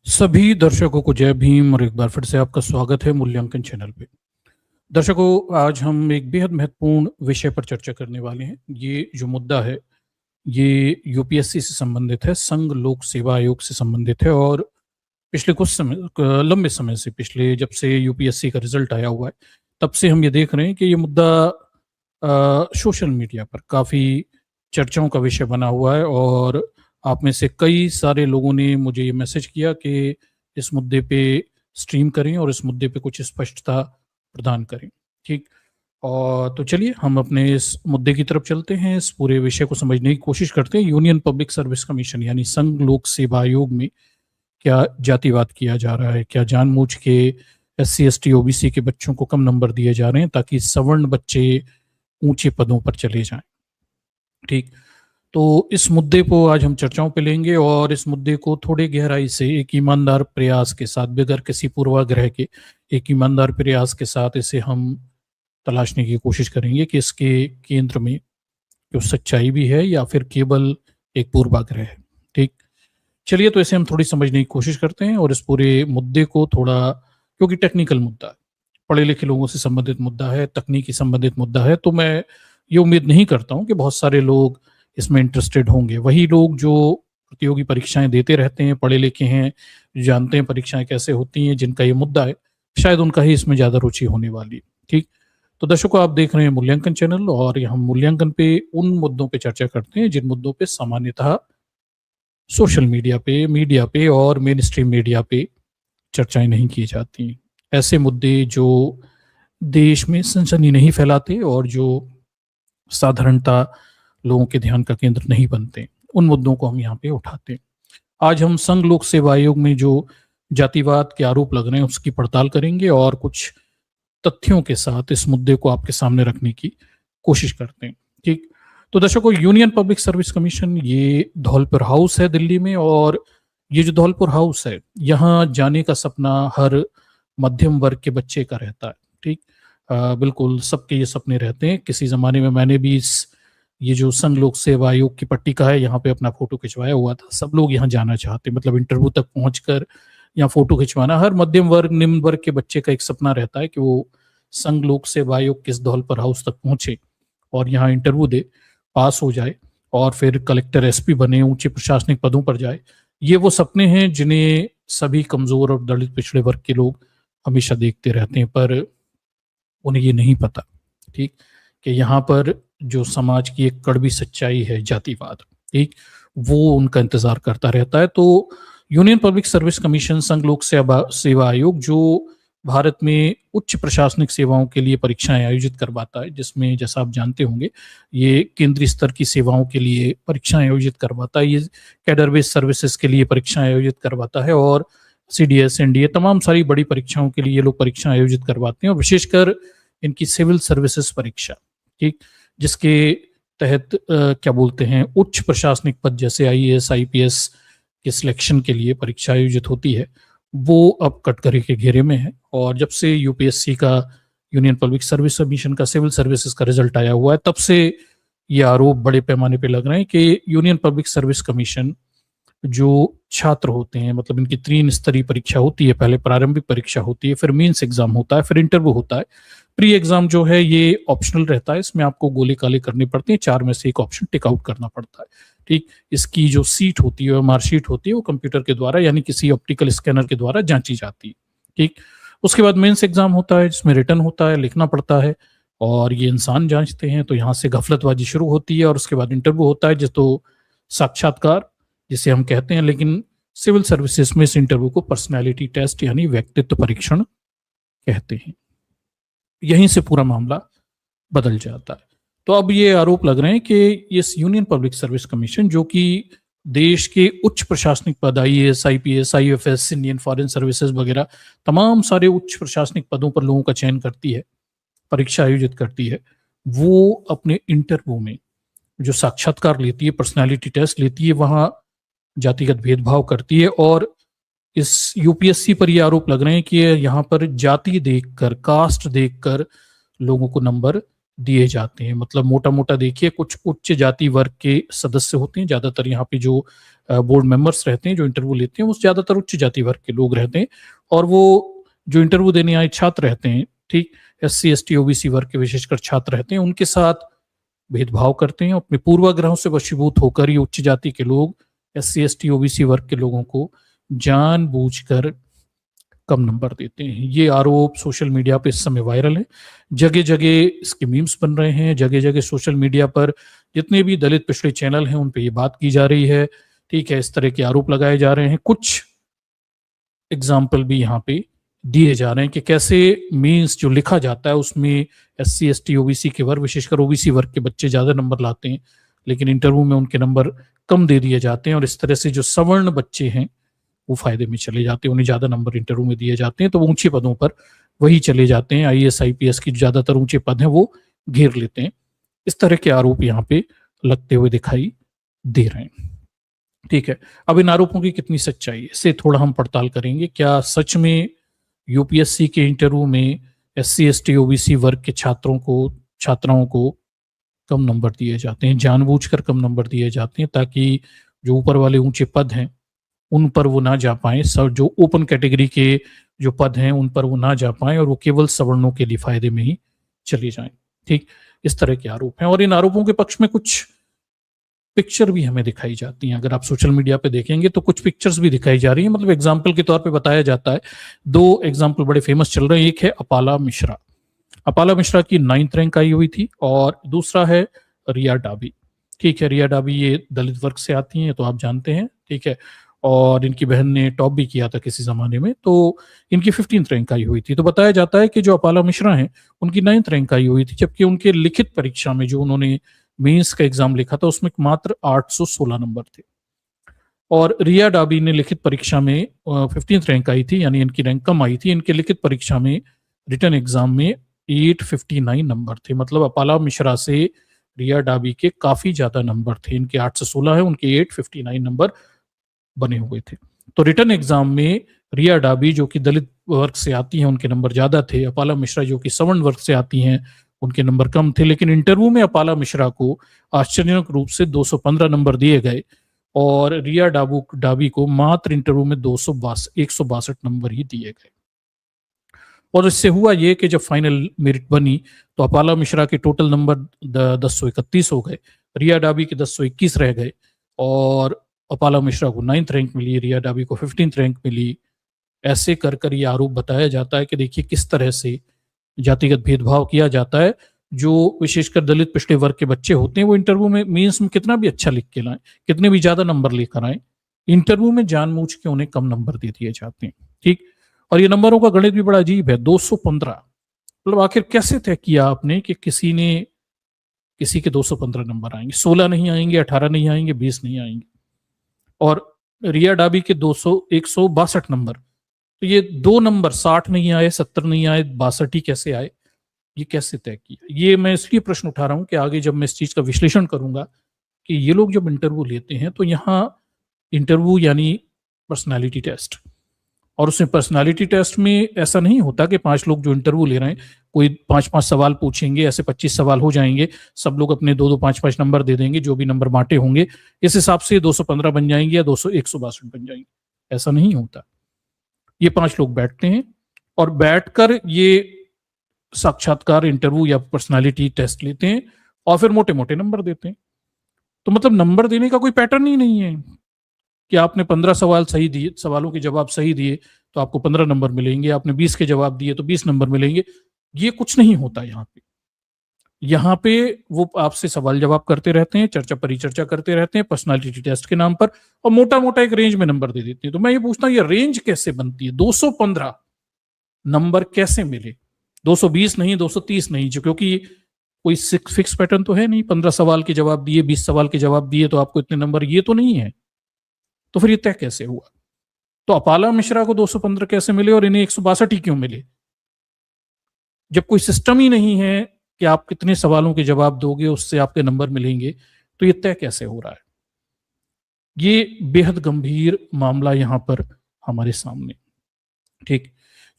सभी दर्शकों को जय भीम और एक बार फिर से आपका स्वागत है मूल्यांकन चैनल पे। दर्शकों, आज हम एक बेहद महत्वपूर्ण विषय पर चर्चा करने वाले हैं। ये जो मुद्दा है, ये यूपीएससी से संबंधित है, संघ लोक सेवा आयोग से संबंधित है और पिछले कुछ समय लंबे समय से, पिछले जब से यूपीएससी का रिजल्ट आया हुआ है, तब से हम ये देख रहे हैं कि ये मुद्दा सोशल मीडिया पर काफ़ी चर्चाओं का विषय बना हुआ है और आप में से कई सारे लोगों ने मुझे ये मैसेज किया कि इस मुद्दे पे स्ट्रीम करें और इस मुद्दे पे कुछ स्पष्टता प्रदान करें। ठीक। और तो चलिए हम अपने इस मुद्दे की तरफ चलते हैं, इस पूरे विषय को समझने की कोशिश करते हैं। यूनियन पब्लिक सर्विस कमीशन यानी संघ लोक सेवा आयोग में क्या जातिवाद किया जा रहा है? क्या जानबूझ के एससी एसटी ओबीसी के बच्चों को कम नंबर दिए जा रहे हैं ताकि सवर्ण बच्चे ऊंचे पदों पर चले जाएं? ठीक। तो इस मुद्दे को आज हम चर्चाओं पे लेंगे और इस मुद्दे को थोड़े गहराई से एक ईमानदार प्रयास के साथ, बगैर किसी पूर्वाग्रह के, एक ईमानदार प्रयास के साथ इसे हम तलाशने की कोशिश करेंगे कि इसके केंद्र में जो सच्चाई भी है या फिर केवल एक पूर्वाग्रह है। ठीक। चलिए, तो इसे हम थोड़ी समझने की कोशिश करते हैं और इस पूरे मुद्दे को थोड़ा, क्योंकि टेक्निकल मुद्दा है, पढ़े लिखे लोगों से संबंधित मुद्दा है, तकनीकी संबंधित मुद्दा है, तो मैं ये उम्मीद नहीं करता हूँ कि बहुत सारे लोग इसमें इंटरेस्टेड होंगे। वही लोग जो प्रतियोगी परीक्षाएं देते रहते हैं, पढ़े लिखे हैं, जानते हैं परीक्षाएं कैसे होती हैं, जिनका ये मुद्दा है, शायद उनका ही इसमें ज़्यादा रुचि होने वाली है। ठीक। तो दर्शकों, आप देख रहे हैं मूल्यांकन चैनल और हम मूल्यांकन पे उन मुद्दों पे चर्चा करते हैं जिन मुद्दों पे सामान्यतः सोशल मीडिया पे और मेन स्ट्रीम मीडिया पे चर्चाएं नहीं की जाती। ऐसे मुद्दे जो देश में सनसनी नहीं फैलाते और जो साधारणता लोगों के ध्यान का केंद्र नहीं बनते, उन मुद्दों को हम यहाँ पे उठाते हैं। आज हम संघ लोक सेवा आयोग में जो जातिवाद के आरोप लग रहे हैं उसकी पड़ताल करेंगे और कुछ तथ्यों के साथ इस मुद्दे को आपके सामने रखने की कोशिश करते हैं। ठीक। तो दर्शकों, यूनियन पब्लिक सर्विस कमीशन ये धौलपुर हाउस है दिल्ली में, और ये जो धौलपुर हाउस है, यहाँ जाने का सपना हर मध्यम वर्ग के बच्चे का रहता है। ठीक। बिल्कुल सबके ये सपने रहते हैं। किसी ज़माने में मैंने भी ये जो संघ लोक सेवा आयोग की पट्टिका है, यहाँ पे अपना फोटो खिंचवाया हुआ था। सब लोग यहाँ जाना चाहते, मतलब इंटरव्यू तक पहुंचकर यहाँ फोटो खिंचवाना हर मध्यम वर्ग, निम्न वर्ग के बच्चे का एक सपना रहता है कि वो संघ लोक सेवा आयोग के इस धौलपुर हाउस तक पहुंचे और यहाँ इंटरव्यू दे, पास हो जाए और फिर कलेक्टर एसपी बने, ऊंचे प्रशासनिक पदों पर जाए। ये वो सपने हैं जिन्हें सभी कमजोर और दलित पिछड़े वर्ग के लोग हमेशा देखते रहते हैं, पर उन्हें ये नहीं पता, ठीक, कि यहाँ पर जो समाज की एक कड़वी सच्चाई है, जातिवाद, ठीक, वो उनका इंतजार करता रहता है। तो यूनियन पब्लिक सर्विस कमीशन, संघ लोक सेवा आयोग, जो भारत में उच्च प्रशासनिक सेवाओं के लिए परीक्षाएं आयोजित करवाता है, जिसमें जैसा आप जानते होंगे ये केंद्रीय स्तर की सेवाओं के लिए परीक्षाएं आयोजित करवाता है, ये कैडर बेस्ड सर्विसेज के लिए परीक्षाएं आयोजित करवाता है और सीडीएस, एनडीए, तमाम सारी बड़ी परीक्षाओं के लिए ये लोग परीक्षाएं आयोजित करवाते हैं और विशेषकर इनकी सिविल सर्विसेज परीक्षा, ठीक, जिसके तहत क्या बोलते हैं, उच्च प्रशासनिक पद जैसे आईएएस, आईपीएस के सिलेक्शन के लिए परीक्षा आयोजित होती है, वो अब कटघरे के घेरे में है। और जब से यूपीएससी का, यूनियन पब्लिक सर्विस कमीशन का सिविल सर्विसेज का रिजल्ट आया हुआ है, तब से ये आरोप बड़े पैमाने पे लग रहे हैं कि यूनियन पब्लिक सर्विस कमीशन जो छात्र होते हैं, मतलब इनकी 3 स्तरीय परीक्षा होती है, पहले प्रारंभिक परीक्षा होती है, फिर मेंस एग्जाम होता है, फिर इंटरव्यू होता है। प्री एग्जाम जो है ये ऑप्शनल रहता है, इसमें आपको गोले काले करने पड़ते हैं, 4 में से एक ऑप्शन टिक आउट करना पड़ता है, ठीक। इसकी जो सीट होती है, मार्कशीट होती है, वो कंप्यूटर के द्वारा यानी किसी ऑप्टिकल स्कैनर के द्वारा जांची जाती है, ठीक। उसके बाद मेंस एग्जाम होता है, जिसमें रिटर्न होता है, लिखना पड़ता है और ये इंसान जांचते हैं, तो यहाँ से गफलतबाजी शुरू होती है। और उसके बाद इंटरव्यू होता है, जिस तो साक्षात्कार जिसे हम कहते हैं, लेकिन सिविल सर्विसेज में इस इंटरव्यू को पर्सनैलिटी टेस्ट यानी व्यक्तित्व परीक्षण कहते हैं। यहीं से पूरा मामला बदल जाता है। तो अब ये आरोप लग रहे हैं कि इस यूनियन पब्लिक सर्विस कमीशन, जो कि देश के उच्च प्रशासनिक पद, IAS, IPS, IFS, Indian foreign services वगैरह तमाम सारे उच्च प्रशासनिक पदों पर लोगों का चयन करती है, परीक्षा आयोजित करती है, वो अपने इंटरव्यू में जो साक्षात्कार लेती है, पर्सनैलिटी टेस्ट लेती है, वहां जातिगत भेदभाव करती है। और इस यूपीएससी पर ये आरोप लग रहे हैं कि यहाँ पर जाति देखकर, कास्ट देखकर लोगों को नंबर दिए जाते हैं। मतलब मोटा-मोटा देखिए, कुछ उच्च जाति वर्ग के सदस्य होते हैं, ज़्यादातर यहाँ पे जो बोर्ड मेंबर्स रहते हैं, जो इंटरव्यू लेते हैं, वो ज़्यादातर उच्च जाति वर्ग के लोग रहते हैं और वो जो इंटरव्यू देने आए छात्र रहते हैं, ठीक, एससी, एसटी, ओबीसी वर्ग के विशेषकर छात्र रहते हैं, उनके साथ भेदभाव करते हैं। अपने पूर्वाग्रहों से वशीभूत होकर ये उच्च जाति के लोग एससी, एसटी, ओबीसी वर्ग के लोगों को जानबूझकर कम नंबर देते हैं। ये आरोप सोशल मीडिया पे इस समय वायरल है। जगह-जगह इसके मीम्स बन रहे हैं, जगह-जगह सोशल मीडिया पर जितने भी दलित पिछड़े चैनल हैं, उन पे ये बात की जा रही है, ठीक है? इस तरह के आरोप लगाए जा रहे हैं। कुछ एग्ज़ाम्पल भी यहाँ पे दिए जा रहे हैं कि कैसे मीम्स जो लिखा जाता है, उसमें एससी, एसटी, ओबीसी के वर्ग, विशेषकर ओबीसी वर्ग के बच्चे ज़्यादा नंबर लाते हैं, लेकिन इंटरव्यू में उनके नंबर कम दे दिए जाते हैं और इस तरह से जो सवर्ण बच्चे हैं, वो फ़ायदे में चले जाते हैं, उन्हें ज़्यादा नंबर इंटरव्यू में दिए जाते हैं, तो वो ऊँचे पदों पर वही चले जाते हैं, आईएएस, आईपीएस की ज़्यादातर ऊँचे पद हैं, वो घेर लेते हैं। इस तरह के आरोप यहाँ पे लगते हुए दिखाई दे रहे हैं, ठीक है। अब इन आरोपों की कितनी सच्चाई है, इससे थोड़ा हम पड़ताल करेंगे। क्या सच में यूपीएससी के इंटरव्यू में एससी, एसटी, ओबीसी वर्ग के छात्राओं को कम नंबर दिए जाते हैं, जानबूझकर कम नंबर दिए जाते हैं ताकि जो ऊपर वाले ऊँचे पद हैं, उन पर वो ना जा पाएँ, जो ओपन कैटेगरी के जो पद हैं, उन पर वो ना जा पाएँ और वो केवल सवर्णों के लिए फ़ायदे में ही चले जाएँ, ठीक? इस तरह के आरोप हैं और इन आरोपों के पक्ष में कुछ पिक्चर भी हमें दिखाई जाती हैं। अगर आप सोशल मीडिया पे देखेंगे तो कुछ पिक्चर्स भी दिखाई जा रही हैं, मतलब एग्ज़ाम्पल के तौर पे बताया जाता है। 2 एग्ज़ाम्पल बड़े फ़ेमस चल रहे हैं, एक है अपाला मिश्रा। अपाला मिश्रा की 9th रैंक आई हुई थी और दूसरा है रिया डाबी, ठीक है। रिया डाबी ये दलित वर्ग से आती हैं, तो आप जानते हैं, ठीक है। और इनकी बहन ने टॉप भी किया था किसी ज़माने में, तो इनकी 15th रैंक आई हुई थी। तो बताया जाता है कि जो अपाला मिश्रा हैं, उनकी 9th रैंक आई हुई थी, जबकि उनके लिखित परीक्षा में जो उन्होंने मेंस का एग्ज़ाम लिखा था, उसमें मात्र 816 नंबर थे। और रिया डाबी ने लिखित परीक्षा में 15th रैंक आई थी, यानी इनकी रैंक कम आई थी। इनके लिखित परीक्षा में रिटन एग्ज़ाम में 859 नंबर थे। मतलब अपाला मिश्रा से रिया डाबी के काफ़ी ज़्यादा नंबर थे। इनके 816 है, उनके 859 नंबर बने हुए थे। तो रिटन एग्ज़ाम में रिया डाबी जो कि दलित वर्ग से आती हैं, उनके नंबर ज़्यादा थे। अपाला मिश्रा जो कि सवर्ण वर्ग से आती हैं, उनके नंबर कम थे। लेकिन इंटरव्यू में अपाला मिश्रा को आश्चर्यजनक रूप से 215 नंबर दिए गए और रिया डाबी को मात्र इंटरव्यू में 162 नंबर ही दिए गए। और इससे हुआ ये कि जब फाइनल मेरिट बनी तो अपाला मिश्रा के टोटल नंबर 1031 हो गए, रिया डाबी के 1021 रह गए और अपाला मिश्रा को 9th रैंक मिली, रिया डाबी को 15th रैंक मिली। ऐसे कर ये आरोप बताया जाता है कि देखिए किस तरह से जातिगत भेदभाव किया जाता है। जो विशेषकर दलित पिछड़े वर्ग के बच्चे होते हैं, वो इंटरव्यू में मेंस में कितना भी अच्छा लिख के लाएं, कितने भी ज्यादा नंबर लेकर आए, इंटरव्यू में जानबूझ के उन्हें कम नंबर दे दिए जाते हैं, ठीक। और ये नंबरों का गणित भी बड़ा अजीब है, 215। मतलब आखिर कैसे तय किया आपने कि किसी के 215 नंबर आएंगे, 16 नहीं आएंगे, 18 नहीं आएंगे, 20 नहीं आएंगे। और रिया डाबी के 162 नंबर, तो ये 2 नंबर 60 नहीं आए, 70 नहीं आए, 62 ही कैसे आए, ये कैसे तय किया? ये मैं इसलिए प्रश्न उठा रहा हूं कि आगे जब मैं इस चीज का विश्लेषण करूंगा कि ये लोग जब इंटरव्यू लेते हैं तो यहाँ इंटरव्यू यानी पर्सनालिटी टेस्ट, और उसमें पर्सनालिटी टेस्ट में ऐसा नहीं होता कि 5 लोग जो इंटरव्यू ले रहे हैं कोई 5-5 सवाल पूछेंगे, ऐसे 25 सवाल हो जाएंगे, सब लोग अपने 2-2 5-5 नंबर दे देंगे, जो भी नंबर बांटे होंगे इस हिसाब से 215 बन जाएंगे या 162 बन जाएंगे, ऐसा नहीं होता। ये 5 लोग बैठते हैं और बैठकर ये साक्षात्कार इंटरव्यू या पर्सनालिटी टेस्ट लेते हैं और फिर मोटे मोटे नंबर देते हैं। तो मतलब नंबर देने का कोई पैटर्न ही नहीं है कि आपने 15 सवालों के जवाब सही दिए तो आपको 15 नंबर मिलेंगे, आपने 20 के जवाब दिए तो 20 नंबर मिलेंगे। ये कुछ नहीं होता यहाँ पे वो आपसे सवाल जवाब करते रहते हैं, चर्चा परिचर्चा करते रहते हैं पर्सनालिटी टेस्ट के नाम पर और मोटा मोटा एक रेंज में नंबर दे देते हैं। तो मैं ये पूछता हूँ, ये रेंज कैसे बनती है? 215 नंबर कैसे मिले? 220 नहीं, 230 नहीं, जो क्योंकि कोई फिक्स पैटर्न तो है नहीं। 15 सवाल के जवाब दिए, 20 सवाल के जवाब दिए तो आपको इतने नंबर, ये तो नहीं है। तो फिर ये तय कैसे हुआ? तो अपाला मिश्रा को 215 कैसे मिले और इन्हें 162 ही क्यों मिले? जब कोई सिस्टम ही नहीं है कि आप कितने सवालों के जवाब दोगे उससे आपके नंबर मिलेंगे, तो ये तय कैसे हो रहा है? ये बेहद गंभीर मामला यहां पर हमारे सामने, ठीक।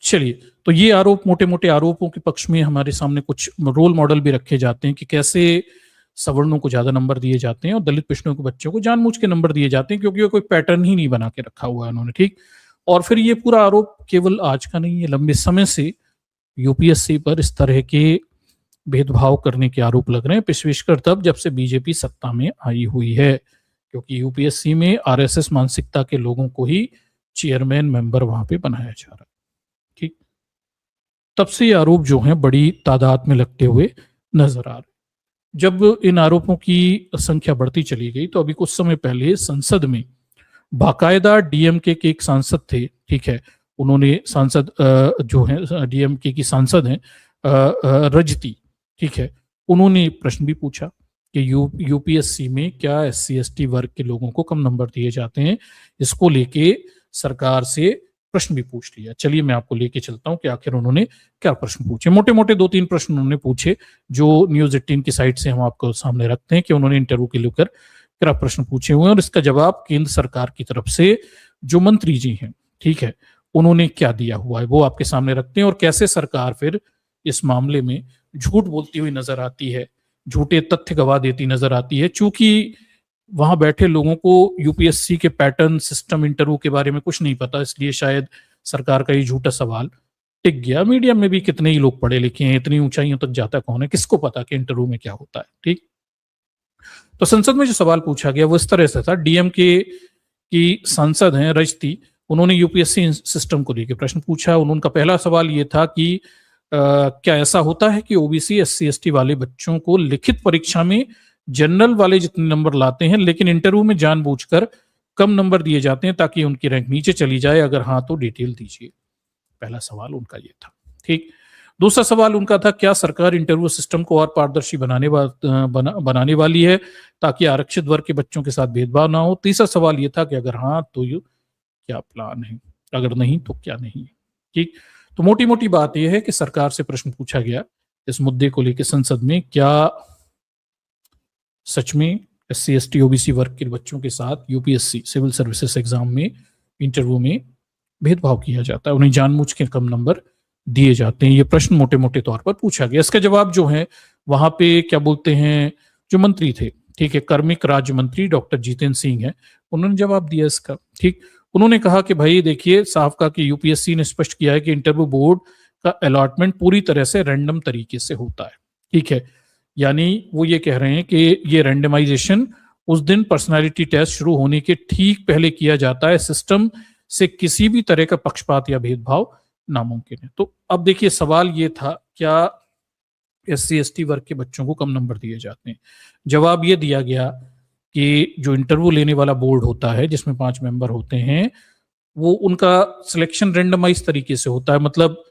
चलिए, तो ये आरोप, मोटे मोटे आरोपों के पक्ष में हमारे सामने कुछ रोल मॉडल भी रखे जाते हैं कि कैसे सवर्णों को ज्यादा नंबर दिए जाते हैं और दलित पिछड़ों के बच्चों को जानबूझ के नंबर दिए जाते हैं, क्योंकि वो कोई पैटर्न ही नहीं बना के रखा हुआ है उन्होंने। ठीक। और फिर ये पूरा आरोप केवल आज का नहीं है, लंबे समय से यूपीएससी पर इस तरह के भेदभाव करने के आरोप लग रहे हैं, विशेषकर तब जब से बीजेपी सत्ता में आई हुई है, क्योंकि यूपीएससी में आरएसएस मानसिकता के लोगों को ही चेयरमैन मेंबर वहां पे बनाया जा रहा है। ठीक। तब से ये आरोप जो हैं बड़ी तादाद में लगते हुए नजर आ रहे। जब इन आरोपों की संख्या बढ़ती चली गई, तो अभी कुछ समय पहले संसद में बाकायदा डीएमके के एक सांसद थे, ठीक है, उन्होंने सांसद जो है डीएमके की सांसद हैं रजती, ठीक है, उन्होंने प्रश्न भी पूछा कि यूपीएससी में क्या एससी एसटी वर्ग के लोगों को कम नंबर दिए जाते हैं। इसको लेके सरकार से प्रश्न भी पूछ लिया। चलिए मैं आपको लेके चलता हूं कि आखिर उन्होंने क्या प्रश्न पूछे। मोटे मोटे 2-3 प्रश्न उन्होंने पूछे, जो न्यूज 18 की साइट से हम आपको सामने रखते हैं कि उन्होंने इंटरव्यू के लेकर क्या प्रश्न पूछे हुए हैं और इसका जवाब केंद्र सरकार की तरफ से जो मंत्री जी हैं, ठीक है, उन्होंने क्या दिया हुआ है वो आपके सामने रखते हैं, और कैसे सरकार फिर इस मामले में झूठ बोलती हुई नजर आती है, झूठे तथ्य गवाह देती नजर आती है। चूंकि वहां बैठे लोगों को यूपीएससी के पैटर्न, सिस्टम, इंटरव्यू के बारे में कुछ नहीं पता, इसलिए शायद सरकार का ये झूठा सवाल टिक गया। मीडिया में भी कितने ही लोग पढ़े लिखे हैं, इतनी ऊंचाइयों तक जाता कौन है, किसको पता कि इंटरव्यू में क्या होता है। ठीक। तो संसद में जो सवाल पूछा गया वो इस तरह से था। डीएमके की सांसद हैं रजती, उन्होंने यूपीएससी सिस्टम को लेकर प्रश्न पूछा। उनका पहला सवाल ये था कि क्या ऐसा होता है कि ओबीसी एससी एसटी वाले बच्चों को लिखित परीक्षा में जनरल वाले जितने नंबर लाते हैं, लेकिन इंटरव्यू में जानबूझकर कम नंबर दिए जाते हैं ताकि उनकी रैंक नीचे चली जाए? अगर हाँ तो डिटेल दीजिए। पहला सवाल उनका ये था। ठीक। दूसरा सवाल उनका था, क्या सरकार इंटरव्यू सिस्टम को और पारदर्शी बनाने वाली है ताकि आरक्षित वर्ग के बच्चों के साथ भेदभाव ना हो? तीसरा सवाल ये था कि अगर हाँ तो ये क्या प्लान है, अगर नहीं तो क्या नहीं है। ठीक। तो मोटी मोटी बात यह है कि सरकार से प्रश्न पूछा गया इस मुद्दे को लेकर संसद में, क्या सच में एससी एसटी ओबीसी वर्ग के बच्चों के साथ यूपीएससी सिविल सर्विसेज एग्जाम में, इंटरव्यू में भेदभाव किया जाता है, उन्हें जानबूझ के कम नंबर दिए जाते हैं? ये प्रश्न मोटे मोटे तौर पर पूछा गया। इसका जवाब जो है वहां पे क्या बोलते हैं, जो मंत्री थे, ठीक है, कार्मिक राज्य मंत्री डॉक्टर जितेंद्र सिंह है, उन्होंने जवाब दिया इसका। ठीक। उन्होंने कहा कि भाई देखिए, साफ कहा कि यूपीएससी ने स्पष्ट किया है कि इंटरव्यू बोर्ड का अलॉटमेंट पूरी तरह से रैंडम तरीके से होता है। ठीक है, यानी वो ये कह रहे हैं कि ये रैंडमाइजेशन उस दिन पर्सनालिटी टेस्ट शुरू होने के ठीक पहले किया जाता है। सिस्टम से किसी भी तरह का पक्षपात या भेदभाव नामुमकिन है। तो अब देखिए, सवाल ये था, क्या एससी एसटी वर्ग के बच्चों को कम नंबर दिए जाते हैं? जवाब ये दिया गया कि जो इंटरव्यू लेने वाला बोर्ड होता है जिसमें 5 मेंबर होते हैं, वो उनका सिलेक्शन रैंडमाइज तरीके से होता है। मतलब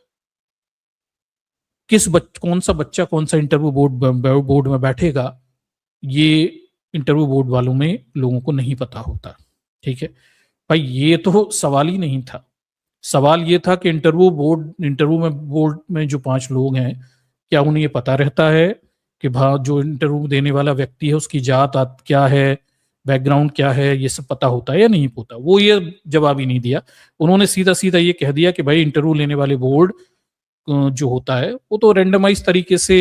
कौन सा बच्चा कौन सा इंटरव्यू बोर्ड में बैठेगा, ये इंटरव्यू बोर्ड वालों में लोगों को नहीं पता होता। ठीक है भाई, ये तो सवाल ही नहीं था। सवाल ये था कि इंटरव्यू बोर्ड में जो 5 लोग हैं, क्या उन्हें ये पता रहता है कि जो इंटरव्यू देने वाला व्यक्ति है उसकी जात क्या है, बैकग्राउंड क्या है, ये सब पता होता है या नहीं होता? वो ये जवाब ही नहीं दिया। उन्होंने सीधा सीधा ये कह दिया कि भाई इंटरव्यू लेने वाले बोर्ड जो होता है वो तो रैंडमाइज तरीके से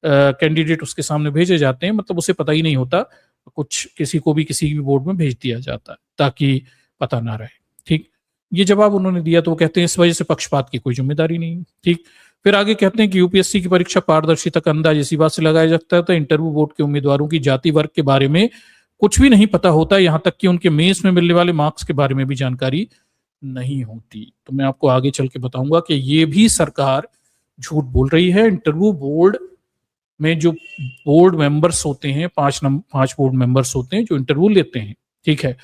कैंडिडेट उसके सामने भेजे जाते हैं, मतलब उसे पता ही नहीं होता, कुछ किसी को भी किसी भी बोर्ड में भेज दिया जाता है ताकि पता ना रहे। ठीक। ये जवाब उन्होंने दिया। तो वो कहते हैं इस वजह से पक्षपात की कोई जिम्मेदारी नहीं। ठीक। फिर आगे कहते हैं कि यूपीएससी की परीक्षा पारदर्शिता का अंदाज इसी बात से लगाया जाता है, इंटरव्यू बोर्ड के उम्मीदवारों की जाति वर्ग के बारे में कुछ भी नहीं पता होता, यहाँ तक कि उनके मेंस में मिलने वाले मार्क्स के बारे में भी जानकारी नहीं होती। तो मैं आपको आगे चल के बताऊंगा कि ये भी सरकार झूठ बोल रही है। इंटरव्यू बोर्ड में जो बोर्ड मेंबर्स होते हैं, 5 बोर्ड मेंबर्स होते हैं जो इंटरव्यू लेते हैं, ठीक है,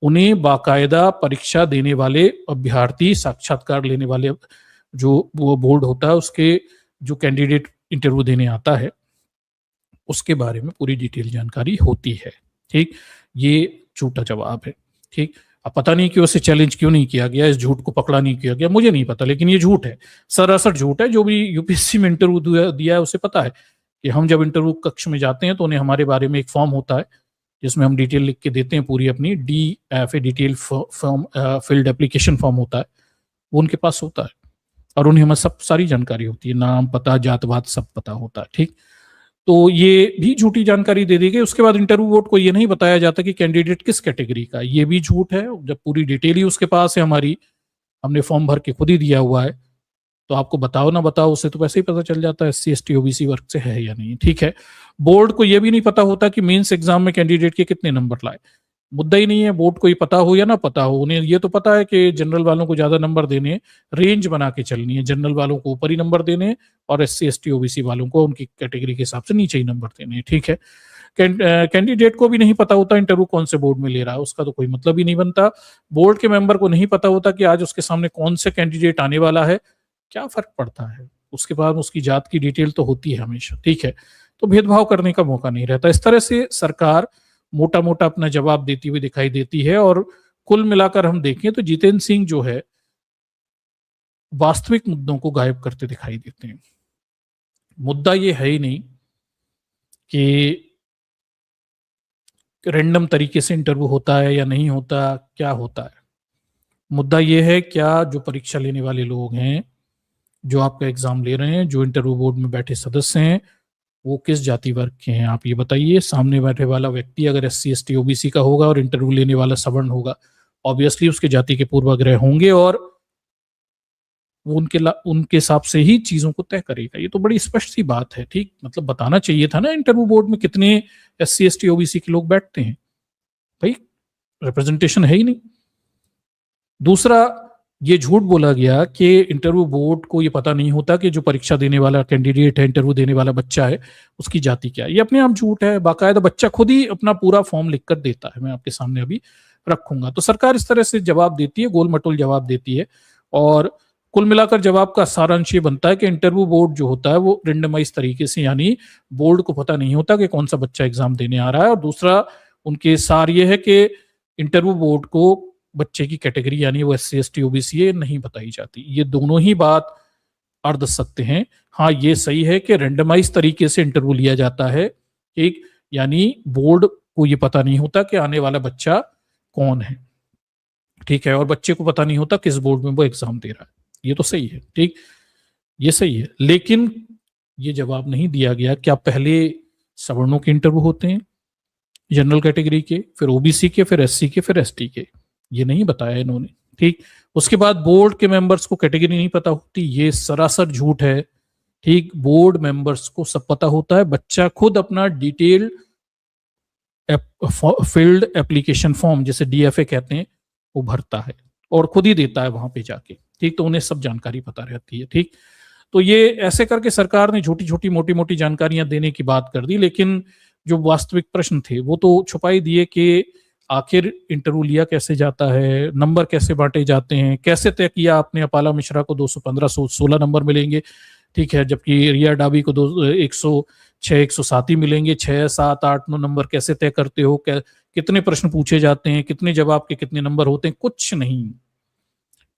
उन्हें बाकायदा परीक्षा देने वाले अभ्यर्थी, साक्षात्कार लेने वाले जो वो बोर्ड होता है, उसके जो कैंडिडेट इंटरव्यू देने आता है उसके बारे में पूरी डिटेल जानकारी होती है। ठीक। ये झूठा जवाब है। ठीक। अब पता नहीं कि उसे चैलेंज क्यों नहीं किया गया, इस झूठ को पकड़ा नहीं किया गया, मुझे नहीं पता, लेकिन ये झूठ है, सरासर झूठ है। जो भी यूपीएससी में इंटरव्यू दिया है उसे पता है कि हम जब इंटरव्यू कक्ष में जाते हैं तो उन्हें हमारे बारे में एक फॉर्म होता है जिसमें हम डिटेल लिख के देते हैं, पूरी अपनी DFA detail form, field application form होता है, वो उनके पास होता है। और उन्हें हमें सब सारी जानकारी होती है, नाम पता जात-वात सब पता होता है, ठीक। तो ये भी झूठी जानकारी दे दी गई। उसके बाद इंटरव्यू बोर्ड को ये नहीं बताया जाता कि कैंडिडेट किस कैटेगरी का है, ये भी झूठ है। जब पूरी डिटेल ही उसके पास है हमारी, हमने फॉर्म भर के खुद ही दिया हुआ है, तो आपको बताओ ना बताओ, उससे तो वैसे ही पता चल जाता है एससी एसटी ओबीसी वर्ग से है या नहीं, ठीक है। बोर्ड को यह भी नहीं पता होता कि मेंस एग्जाम में कैंडिडेट के कितने नंबर लाए। मुद्दा ही नहीं है, बोर्ड को ये पता हो या ना पता हो, उन्हें ये तो पता है कि जनरल वालों को ज्यादा नंबर देने, रेंज बना के चलनी है, जनरल वालों को ऊपर ही नंबर देने और एससी एसटी ओबीसी वालों को उनकी कैटेगरी के हिसाब से नीचे ही नंबर देने हैं, ठीक है। कैंडिडेट को भी नहीं पता होता इंटरव्यू कौन से बोर्ड में ले रहा है, उसका तो कोई मतलब ही नहीं बनता। बोर्ड के मेंबर को नहीं पता होता कि आज उसके सामने कौन से कैंडिडेट आने वाला है, क्या फर्क पड़ता है। उसके बाद उसकी जात की डिटेल तो होती है हमेशा, ठीक है। तो भेदभाव करने का मौका नहीं रहता। इस तरह से सरकार मोटा मोटा अपना जवाब देती हुई दिखाई देती है। और कुल मिलाकर हम देखें तो जितेंद्र सिंह जो है वास्तविक मुद्दों को गायब करते दिखाई देते हैं। मुद्दा ये है ही नहीं कि रैंडम तरीके से इंटरव्यू होता है या नहीं होता, क्या होता है। मुद्दा ये है क्या जो परीक्षा लेने वाले लोग हैं, जो आपका एग्जाम ले रहे हैं, जो इंटरव्यू बोर्ड में बैठे सदस्य हैं, वो किस जाति वर्ग के हैं, आप ये बताइए। सामने बैठे वाला व्यक्ति अगर एससी एसटी ओबीसी का होगा और इंटरव्यू लेने वाला सवर्ण होगा, ऑब्वियसली उसके जाति के पूर्वाग्रह होंगे और वो उनके हिसाब से ही चीजों को तय करेगा। ये तो बड़ी स्पष्ट सी बात है, ठीक। मतलब बताना चाहिए था ना इंटरव्यू बोर्ड में कितने एससी एसटी ओबीसी के लोग बैठते हैं, भाई रिप्रेजेंटेशन है ही नहीं। दूसरा, ये झूठ बोला गया कि इंटरव्यू बोर्ड को ये पता नहीं होता कि जो परीक्षा देने वाला कैंडिडेट है, इंटरव्यू देने वाला बच्चा है, उसकी जाति क्या है। ये अपने आप झूठ है। बाकायदा बच्चा खुद ही अपना पूरा फॉर्म लिखकर देता है, मैं आपके सामने अभी रखूंगा। तो सरकार इस तरह से जवाब देती है, गोल मटोल जवाब देती है। और कुल मिलाकर जवाब का सारांश ये बनता है कि इंटरव्यू बोर्ड जो होता है वो रेंडमाइज तरीके से, यानी बोर्ड को पता नहीं होता कि कौन सा बच्चा एग्जाम देने आ रहा है। और दूसरा उनके सार ये है कि इंटरव्यू बोर्ड को बच्चे की कैटेगरी यानी वो एससी एसटी ओबीसी है नहीं बताई जाती। ये दोनों ही बात अर्ध सत्य हैं। हाँ, ये सही है कि रेंडमाइज तरीके से इंटरव्यू लिया जाता है, ठीक। यानी बोर्ड को ये पता नहीं होता कि आने वाला बच्चा कौन है, ठीक है। और बच्चे को पता नहीं होता किस बोर्ड में वो एग्जाम दे रहा है। ये तो सही है, ठीक, ये सही है। लेकिन ये जवाब नहीं दिया गया क्या पहले सवर्णों के इंटरव्यू होते हैं, जनरल कैटेगरी के, फिर ओबीसी के, फिर एससी के, फिर एसटी के। ये नहीं बताया इन्होंने, ठीक। उसके बाद बोर्ड के मेंबर्स को कैटेगरी नहीं पता होती, ये सरासर झूठ है, ठीक। बोर्ड मेंबर्स को सब पता होता है। बच्चा खुद अपना डिटेल्ड फील्ड एप्लीकेशन फॉर्म, जिसे डीएफए कहते हैं, वो भरता है और खुद ही देता है वहां पे जाके, ठीक। तो उन्हें सब जानकारी पता रहती है, ठीक। तो ये ऐसे करके सरकार ने छोटी छोटी मोटी मोटी जानकारियां देने की बात कर दी, लेकिन जो वास्तविक प्रश्न थे वो तो छुपा ही दिए कि आखिर इंटरव्यू लिया कैसे जाता है, नंबर कैसे बांटे जाते हैं, कैसे तय किया आपने अपाला मिश्रा को 215 16 नंबर मिलेंगे, ठीक है, जबकि रिया डाबी को 106 107 ही मिलेंगे। 6 7 8 9 नंबर कैसे तय करते हो, कितने प्रश्न पूछे जाते हैं, कितने जवाब के कितने नंबर होते हैं, कुछ नहीं,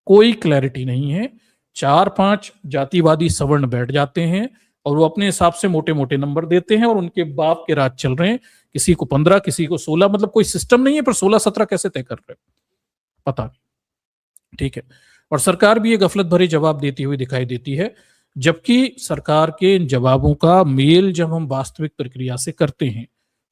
कोई क्लैरिटी नहीं है। 4-5 जातिवादी सवर्ण बैठ जाते हैं और वो अपने हिसाब से मोटे मोटे नंबर देते हैं और उनके बाप के राज चल रहे हैं। किसी को 15, किसी को 16, मतलब कोई सिस्टम नहीं है, पर 16-17 कैसे तय कर रहे हैं पता नहीं, ठीक है। और सरकार भी ये गफलत भरे जवाब देती हुई दिखाई देती है, जबकि सरकार के इन जवाबों का मेल जब हम वास्तविक प्रक्रिया से करते हैं,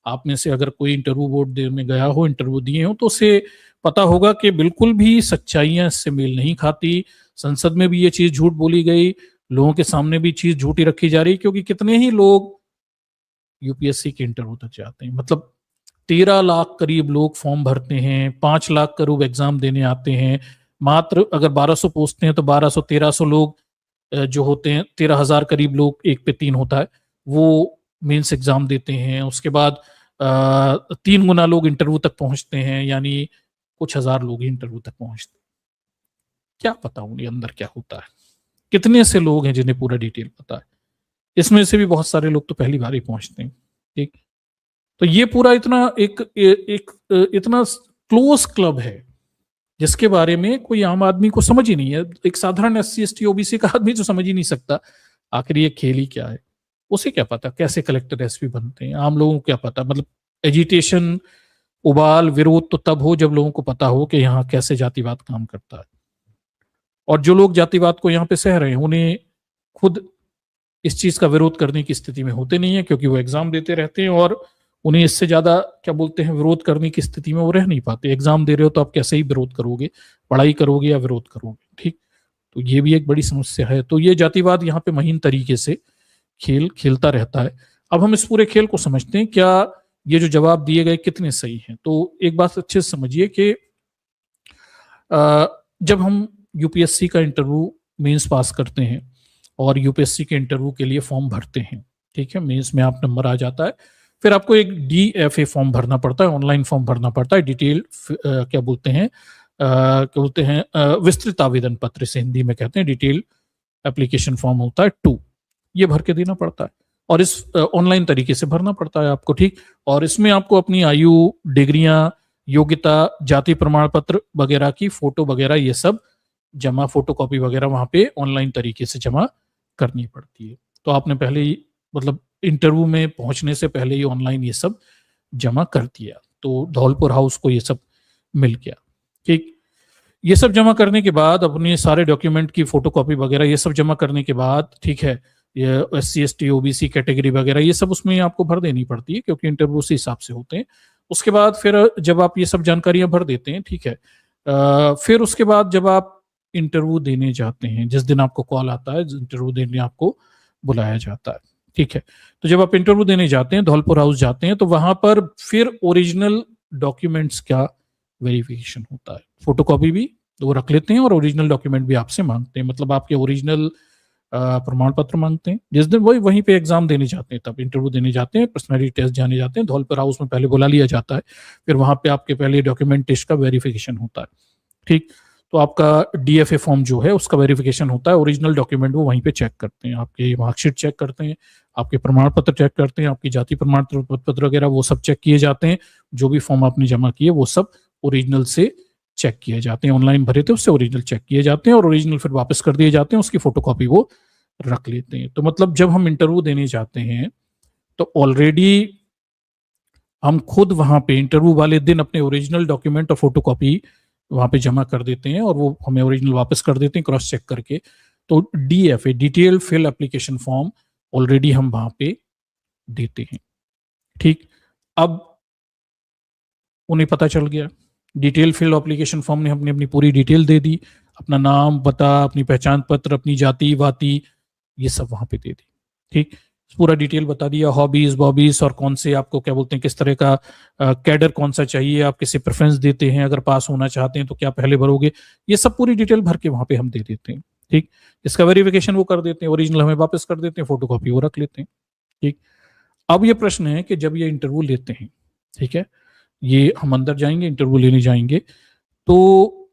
आप में से अगर कोई इंटरव्यू बोर्ड में गया हो, इंटरव्यू दिए हो, तो उसे पता होगा कि बिल्कुल भी सच्चाइयां इससे मेल नहीं खाती। संसद में भी ये चीज झूठ बोली गई, लोगों के सामने भी चीज झूठी रखी जा रही, क्योंकि कितने ही लोग यूपीएससी के इंटरव्यू तक जाते हैं। मतलब 13 लाख करीब लोग फॉर्म भरते हैं, 5 लाख करीब एग्जाम देने आते हैं। मात्र अगर 1200 पोस्ट हैं तो 1200 1300 लोग जो होते हैं, 13,000 करीब लोग, 1 पे 3 होता है, वो मेंस एग्जाम देते हैं। उसके बाद 3 गुना लोग इंटरव्यू तक पहुंचते हैं, यानी कुछ हजार लोग ही इंटरव्यू तक पहुंचते हैं। क्या पता उन्हें अंदर क्या होता है, कितने से लोग हैं जिन्हें पूरा डिटेल पता है। इसमें से भी बहुत सारे लोग तो पहली बार ही पहुंचते हैं, ठीक। तो ये पूरा इतना क्लोज क्लब है जिसके बारे में कोई आम आदमी को समझ ही नहीं है। एक साधारण एससी एसटी ओबीसी का आदमी तो समझ ही नहीं सकता आखिर ये खेल ही क्या है। उसे क्या पता कैसे कलेक्टर एसपी बनते हैं, आम लोगों को क्या पता। मतलब एजिटेशन, उबाल विरोध तो तब हो जब लोगों को पता हो कि यहाँ कैसे जातिवाद काम करता है। और जो लोग जातिवाद को यहाँ पे सह रहे हैं उन्हें खुद इस चीज का विरोध करने की स्थिति में होते नहीं है, क्योंकि वो एग्जाम देते रहते हैं और उन्हें इससे ज्यादा क्या बोलते हैं विरोध करने की स्थिति में वो रह नहीं पाते। एग्जाम दे रहे हो तो आप कैसे ही विरोध करोगे, पढ़ाई करोगे या विरोध करोगे, ठीक। तो ये भी एक बड़ी समस्या है। तो ये जातिवाद यहाँ पे महीन तरीके से खेल खेलता रहता है। अब हम इस पूरे खेल को समझते हैं, क्या ये जो जवाब दिए गए कितने सही हैं। तो एक बात अच्छे से समझिए कि जब हम यूपीएससी का इंटरव्यू मेंस पास करते हैं और यूपीएससी के इंटरव्यू के लिए फॉर्म भरते हैं, ठीक है, मेंस में आप नंबर आ जाता है, फिर आपको एक डीएफए फॉर्म भरना पड़ता है, ऑनलाइन फॉर्म भरना पड़ता है, डिटेल क्या बोलते हैं विस्तृत आवेदन पत्र से हिंदी में कहते हैं, डिटेल एप्लीकेशन फॉर्म होता है 2, ये भर के देना पड़ता है और इस ऑनलाइन तरीके से भरना पड़ता है आपको, ठीक। और इसमें आपको अपनी आयु, डिग्रियां, योग्यता, जाति प्रमाण पत्र वगैरह की फोटो वगैरह ये सब जमा, फोटो कॉपी वगैरह वहां पे ऑनलाइन तरीके से जमा करनी पड़ती है। तो आपने पहले ही मतलब इंटरव्यू में पहुंचने से पहले ही ऑनलाइन ये सब जमा कर दिया, तो धौलपुर हाउस को ये सब मिल गया, ठीक। ये सब जमा करने के बाद अपने सारे डॉक्यूमेंट की फोटोकॉपी वगैरह ये सब जमा करने के बाद, ठीक है, ये SC ST OBC कैटेगरी वगैरह ये सब उसमें आपको भर देनी पड़ती है, क्योंकि इंटरव्यू उसी हिसाब से होते हैं। उसके बाद फिर जब आप ये सब जानकारियां भर देते हैं, ठीक है, फिर उसके बाद जब आप इंटरव्यू देने जाते हैं, जिस दिन आपको कॉल आता है, इंटरव्यू देने आपको बुलाया जाता है, ठीक है, तो जब आप इंटरव्यू देने जाते हैं, धौलपुर हाउस जाते हैं, तो वहां पर फिर ओरिजिनल डॉक्यूमेंट्स का वेरिफिकेशन होता है। फोटोकॉपी भी वो रख लेते हैं और ओरिजिनल डॉक्यूमेंट भी आपसे मांगते हैं, मतलब आपके ओरिजिनल प्रमाण पत्र मांगते हैं। जिस दिन वहीं पे एग्जाम देने जाते हैं, तब इंटरव्यू देने जाते हैं, पर्सनैलिटी टेस्ट जाने जाते हैं, धौलपुर हाउस में पहले बुला लिया जाता है, फिर वहां पे आपके पहले डॉक्यूमेंट टेस्ट का वेरिफिकेशन होता है, ठीक। तो आपका डीएफए फॉर्म जो है उसका वेरिफिकेशन होता है, ओरिजिनल डॉक्यूमेंट वो वहीं पे चेक करते हैं, आपके मार्कशीट चेक करते हैं, आपके प्रमाण पत्र चेक करते हैं, आपकी जाति प्रमाण पत्र वगैरह वो सब चेक किए जाते हैं। जो भी फॉर्म आपने जमा किए वो सब ओरिजिनल से चेक किए जाते हैं, ऑनलाइन भरे थे उससे ओरिजिनल चेक किए जाते हैं और ओरिजिनल फिर वापस कर दिए जाते हैं, उसकी फोटोकॉपी वो रख लेते हैं। तो मतलब जब हम इंटरव्यू देने जाते हैं तो ऑलरेडी हम खुद वहां पे इंटरव्यू वाले दिन अपने ओरिजिनल डॉक्यूमेंट और फोटोकॉपी वहां पे जमा कर देते हैं और वो हमें ओरिजिनल वापस कर देते हैं क्रॉस चेक करके। तो DFA, detail fill application form, already हम वहां पे देते हैं, ठीक। अब उन्हें पता चल गया, डिटेल फिल एप्लीकेशन फॉर्म ने अपनी अपनी पूरी डिटेल दे दी, अपना नाम, पता, अपनी पहचान पत्र, अपनी जाति वाति ये सब वहां पे दे दी, ठीक। पूरा डिटेल बता दिया, हॉबीज बॉबीज और कौन से आपको क्या बोलते हैं, किस तरह का कैडर कौन सा चाहिए, आप किसे प्रेफरेंस देते हैं, अगर पास होना चाहते हैं तो क्या पहले भरोगे, ये सब पूरी डिटेल भर के वहां पे हम दे देते हैं, ठीक। इसका वेरिफिकेशन वो कर देते हैं, ओरिजिनल हमें वापस कर देते हैं, फोटोकॉपी वो रख लेते हैं, ठीक। अब ये प्रश्न है कि जब ये इंटरव्यू लेते हैं, ठीक है, ये हम अंदर जाएंगे, इंटरव्यू लेने जाएंगे, तो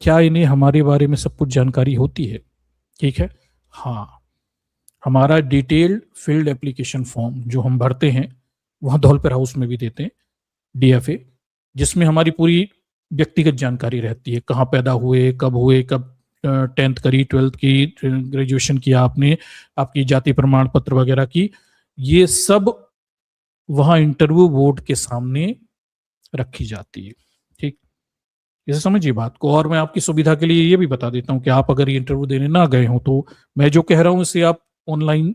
क्या इन्हें हमारे बारे में सब कुछ जानकारी होती है, ठीक है। हाँ, हमारा डिटेल्ड फील्ड एप्लीकेशन फॉर्म जो हम भरते हैं वहाँ धौलपुर हाउस में भी देते हैं, डीएफए, जिसमें हमारी पूरी व्यक्तिगत जानकारी रहती है, कहाँ पैदा हुए, कब 10th करी, 12th की, ग्रेजुएशन किया आपने, आपकी जाति प्रमाण पत्र वगैरह की, ये सब वहाँ इंटरव्यू बोर्ड के सामने रखी जाती है, ठीक। इसे समझिए बात को। और मैं आपकी सुविधा के लिए ये भी बता देता हूँ कि आप अगर ये इंटरव्यू देने ना गए हो तो मैं जो कह रहा हूँ इसे आप ऑनलाइन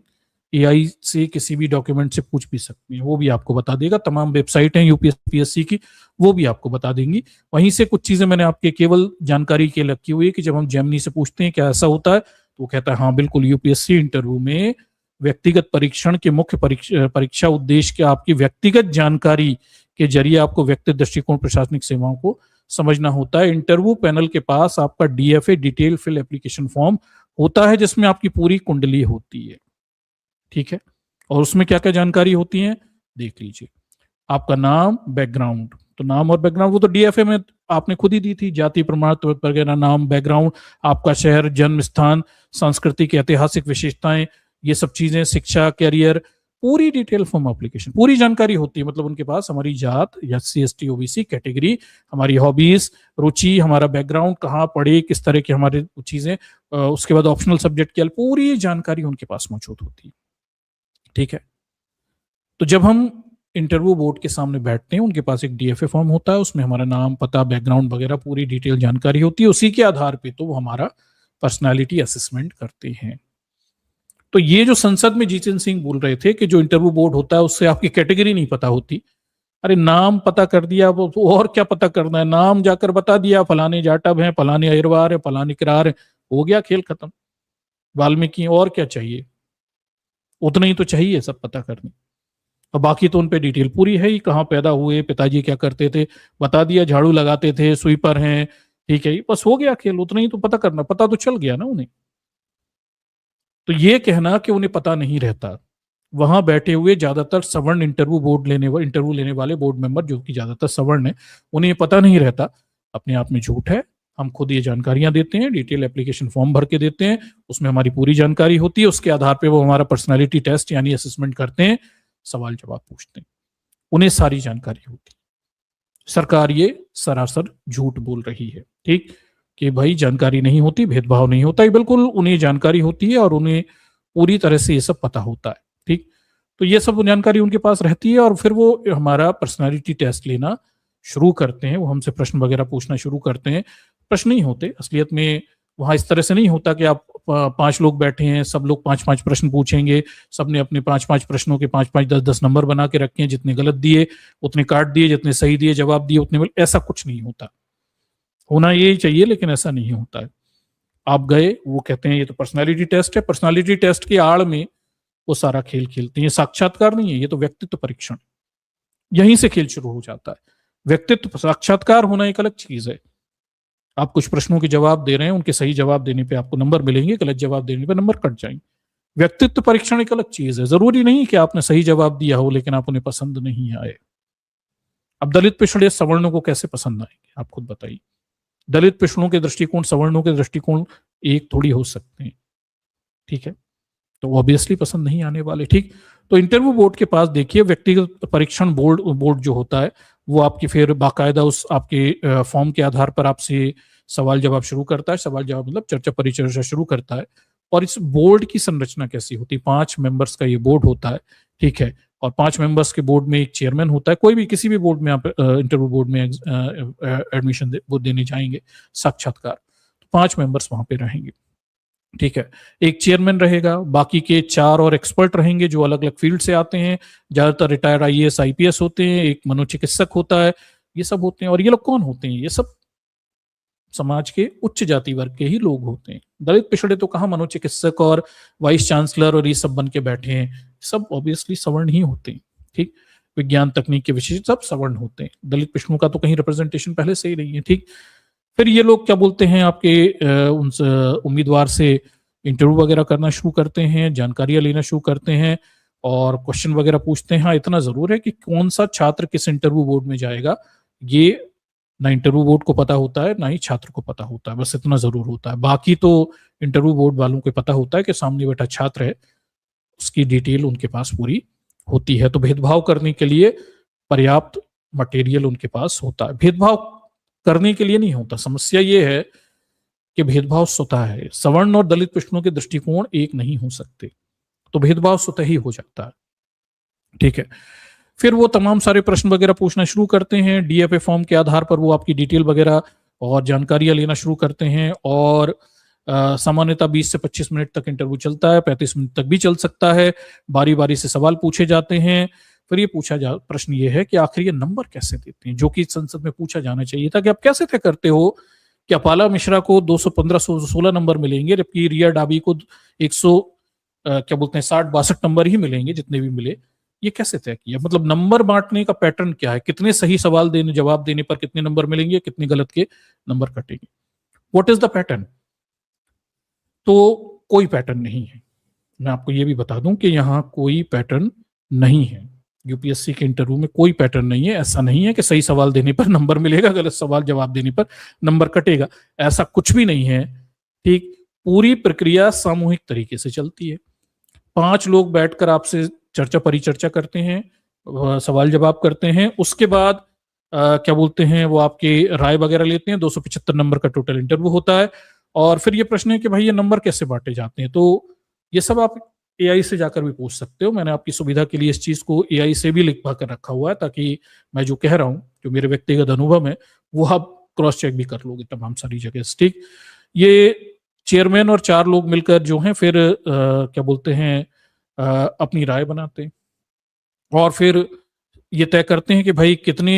एआई से किसी भी डॉक्यूमेंट से पूछ भी सकते हैं, वो भी आपको बता देगा। तमाम वेबसाइट हैं यूपीएससी की, वो भी आपको बता देंगी। वहीं से कुछ चीजें मैंने आपके केवल जानकारी के रखी हुई है कि जब हम जेमिनी से पूछते हैं क्या ऐसा होता है, तो वो कहता है हाँ बिल्कुल, यूपीएससी इंटरव्यू में व्यक्तिगत परीक्षण के मुख्य परीक्षा उद्देश्य के आपकी व्यक्तिगत जानकारी के जरिए आपको व्यक्तिगत दृष्टिकोण प्रशासनिक सेवाओं को समझना होता है। इंटरव्यू पैनल के पास आपका DFA, detail fill application form होता है, जिसमें आपकी पूरी कुंडली होती है, ठीक है। और उसमें क्या क्या जानकारी होती है देख लीजिए। आपका नाम, बैकग्राउंड, तो नाम और बैकग्राउंड वो तो डीएफए में आपने खुद ही दी थी, जाति प्रमाण पत्र वगैरह, नाम, बैकग्राउंड, आपका शहर, जन्म स्थान, सांस्कृतिक ऐतिहासिक विशेषताएं, ये सब चीजें, शिक्षा, कैरियर, पूरी डिटेल फॉर्म एप्लीकेशन, पूरी जानकारी होती है। मतलब उनके पास हमारी जात, SC ST OBC कैटेगरी, हमारी हॉबीज, रुचि, हमारा बैकग्राउंड, कहाँ पढ़े, किस तरह की हमारी चीजें, उसके बाद ऑप्शनल सब्जेक्ट की पूरी जानकारी उनके पास मौजूद होती है, ठीक है। तो जब हम इंटरव्यू बोर्ड के सामने बैठते हैं, उनके पास एक डीएफए फॉर्म होता है, उसमें हमारा नाम, पता, बैकग्राउंड वगैरह पूरी डिटेल जानकारी होती है। उसी के आधार पे तो वो हमारा पर्सनालिटी असेसमेंट करते हैं। तो ये जो संसद में जितेंद्र सिंह बोल रहे थे कि जो इंटरव्यू बोर्ड होता है उससे आपकी कैटेगरी नहीं पता होती, अरे नाम पता कर दिया, वो और क्या पता करना है, नाम जाकर बता दिया फलाने जाटव हैं, फलाने अहिरवार है, फलाने किरार है, हो गया खेल खत्म। वाल्मीकि और क्या चाहिए, उतना ही तो चाहिए सब पता करने। और बाकी तो उनपे डिटेल पूरी है ही, कहाँ पैदा हुए, पिताजी क्या करते थे, बता दिया, झाड़ू लगाते थे, स्वीपर हैं, ठीक है, बस हो गया खेल, उतना ही तो पता करना, पता तो चल गया ना उन्हें। तो ये कहना कि उन्हें पता नहीं रहता, वहां बैठे हुए ज्यादातर सवर्ण इंटरव्यू लेने वाले बोर्ड मेंबर जो कि ज्यादातर सवर्ण है, उन्हें पता नहीं रहता, अपने आप में झूठ है। हम खुद ये जानकारियां देते हैं, डिटेल एप्लीकेशन फॉर्म भर के देते हैं, उसमें हमारी पूरी जानकारी होती है, उसके आधार पे वो हमारा पर्सनालिटी टेस्ट यानी असेसमेंट करते हैं, सवाल जवाब पूछते हैं, उन्हें सारी जानकारी होती है। सरकार ये सरासर झूठ बोल रही है, ठीक, कि भाई जानकारी नहीं होती, भेदभाव नहीं होता, ये बिल्कुल उन्हें जानकारी होती है और उन्हें पूरी तरह से ये सब पता होता है, ठीक। तो ये सब जानकारी उनके पास रहती है और फिर वो हमारा पर्सनालिटी टेस्ट लेना शुरू करते हैं, वो हमसे प्रश्न वगैरह पूछना शुरू करते हैं। प्रश्न नहीं होते असलियत में, वहां इस तरह से नहीं होता कि आप 5 लोग बैठे हैं, सब लोग 5-5 प्रश्न पूछेंगे, सबने अपने 5-5 प्रश्नों के 5-5 10-10 नंबर बना के रखे हैं, जितने गलत दिए उतने काट दिए, जितने सही दिए जवाब दिए उतने, ऐसा कुछ नहीं होता। होना यही चाहिए लेकिन ऐसा नहीं होता है। आप गए, वो कहते हैं ये तो पर्सनालिटी टेस्ट है, पर्सनालिटी टेस्ट की आड़ में वो सारा खेल खेलते हैं। ये साक्षात्कार नहीं है, ये तो व्यक्तित्व परीक्षण, यहीं से खेल शुरू हो जाता है। व्यक्तित्व साक्षात्कार होना एक अलग चीज है, आप कुछ प्रश्नों के जवाब दे रहे हैं, उनके सही जवाब देने पे आपको नंबर मिलेंगे, गलत जवाब देने पे नंबर कट जाएंगे। व्यक्तित्व परीक्षण एक अलग चीज है, जरूरी नहीं कि आपने सही जवाब दिया हो लेकिन आप उन्हें पसंद नहीं आए। अब दलित पिछड़े सवर्णों को कैसे पसंद आएंगे, आप खुद बताइए। दलित पिछड़ों के दृष्टिकोण सवर्णों के दृष्टिकोण एक थोड़ी हो सकते हैं, ठीक है, तो ऑब्वियसली पसंद नहीं आने वाले, ठीक। तो इंटरव्यू बोर्ड के पास देखिए, व्यक्तिगत परीक्षण बोर्ड जो होता है वो आपकी फिर बाकायदा उस आपके फॉर्म के आधार पर आपसे सवाल जवाब शुरू करता है, सवाल जवाब मतलब चर्चा परिचर्चा शुरू करता है। और इस बोर्ड की संरचना कैसी होती है, 5 मेंबर्स का ये बोर्ड होता है, ठीक है, और 5 मेंबर्स के बोर्ड में एक चेयरमैन होता है। कोई भी किसी भी बोर्ड में आप इंटरव्यू बोर्ड में एडमिशन देने जाएंगे, साक्षात्कार, तो 5 मेंबर्स वहां पे रहेंगे, ठीक है। एक चेयरमैन रहेगा, बाकी के 4 और एक्सपर्ट रहेंगे जो अलग अलग फील्ड से आते हैं, ज्यादातर रिटायर्ड आईएएस आईपीएस होते हैं, एक मनोचिकित्सक होता है, ये सब होते हैं। और ये लोग कौन होते हैं, ये सब समाज के उच्च जाति वर्ग के ही लोग होते हैं। दलित पिछड़े तो कहाँ मनोचिकित्सक और वाइस चांसलर और ये सब बन के बैठे हैं, सब ऑब्वियसली सवर्ण ही होते हैं, ठीक। विज्ञान तकनीक के विषय सब सवर्ण होते हैं, दलित पिछड़ों का तो कहीं रिप्रेजेंटेशन पहले से ही नहीं है, ठीक। फिर ये लोग क्या बोलते हैं, आपके उन उम्मीदवार से इंटरव्यू वगैरह करना शुरू करते हैं, जानकारियां लेना शुरू करते हैं और क्वेश्चन वगैरह पूछते हैं। हाँ, इतना जरूर है कि कौन सा छात्र किस इंटरव्यू बोर्ड में जाएगा, ये ना इंटरव्यू बोर्ड को पता होता है ना ही छात्र को पता होता है, बस इतना जरूर होता है। बाकी तो इंटरव्यू बोर्ड वालों को पता होता है कि सामने बैठा छात्र है, उसकी डिटेल उनके पास पूरी होती है। तो भेदभाव करने के लिए पर्याप्त मटेरियल उनके पास होता है। भेदभाव करने के लिए नहीं होता, समस्या ये है कि भेदभाव स्वतः है, सवर्ण और दलित पिछड़ों के दृष्टिकोण एक नहीं हो सकते, तो भेदभाव स्वतः ही हो जाता है, ठीक है। फिर वो तमाम सारे प्रश्न वगैरह पूछना शुरू करते हैं, डीएफए फॉर्म के आधार पर वो आपकी डिटेल वगैरह और जानकारियां लेना शुरू करते हैं। और सामान्यतः 20 से 25 मिनट तक इंटरव्यू चलता है, 35 मिनट तक भी चल सकता है, बारी बारी से सवाल पूछे जाते हैं। फिर ये प्रश्न ये है कि आखिर ये नंबर कैसे देते हैं, जो कि संसद में पूछा जाना चाहिए था कि आप कैसे तय करते हो कि अपाला मिश्रा को 215-16 नंबर मिलेंगे जबकि रिया डाबी को 100 क्या बोलते हैं 60-62 नंबर ही मिलेंगे, जितने भी मिले, ये कैसे तय किया। मतलब नंबर बांटने का पैटर्न क्या है, कितने सही सवाल जवाब देने पर कितने नंबर मिलेंगे, कितने गलत के नंबर कटेंगे, व्हाट इज द पैटर्न। तो कोई पैटर्न नहीं है, मैं आपको ये भी बता दूं कि यहाँ कोई पैटर्न नहीं है, यूपीएससी के इंटरव्यू में कोई पैटर्न नहीं है। ऐसा नहीं है कि सही सवाल देने पर नंबर मिलेगा, गलत सवाल जवाब देने पर नंबर कटेगा, ऐसा कुछ भी नहीं है, ठीक। पूरी प्रक्रिया सामूहिक तरीके से चलती है, 5 लोग बैठकर आपसे चर्चा परिचर्चा करते हैं, सवाल जवाब करते हैं, उसके बाद क्या बोलते हैं वो आपके राय वगैरह लेते हैं। 275 नंबर का टोटल इंटरव्यू होता है। और फिर ये प्रश्न है कि भाई ये नंबर कैसे बांटे जाते हैं, तो ये सब आप एआई से जाकर भी पूछ सकते हो। मैंने आपकी सुविधा के लिए इस चीज को एआई से भी लिखवा कर रखा हुआ है, ताकि मैं जो कह रहा हूँ, जो मेरे व्यक्तिगत अनुभव है, वो आप क्रॉस चेक भी कर लोगे तमाम सारी जगह से। ठीक, ये चेयरमैन और 4 लोग मिलकर जो हैं फिर क्या बोलते हैं, अपनी राय बनाते हैं और फिर ये तय करते हैं कि भाई कितने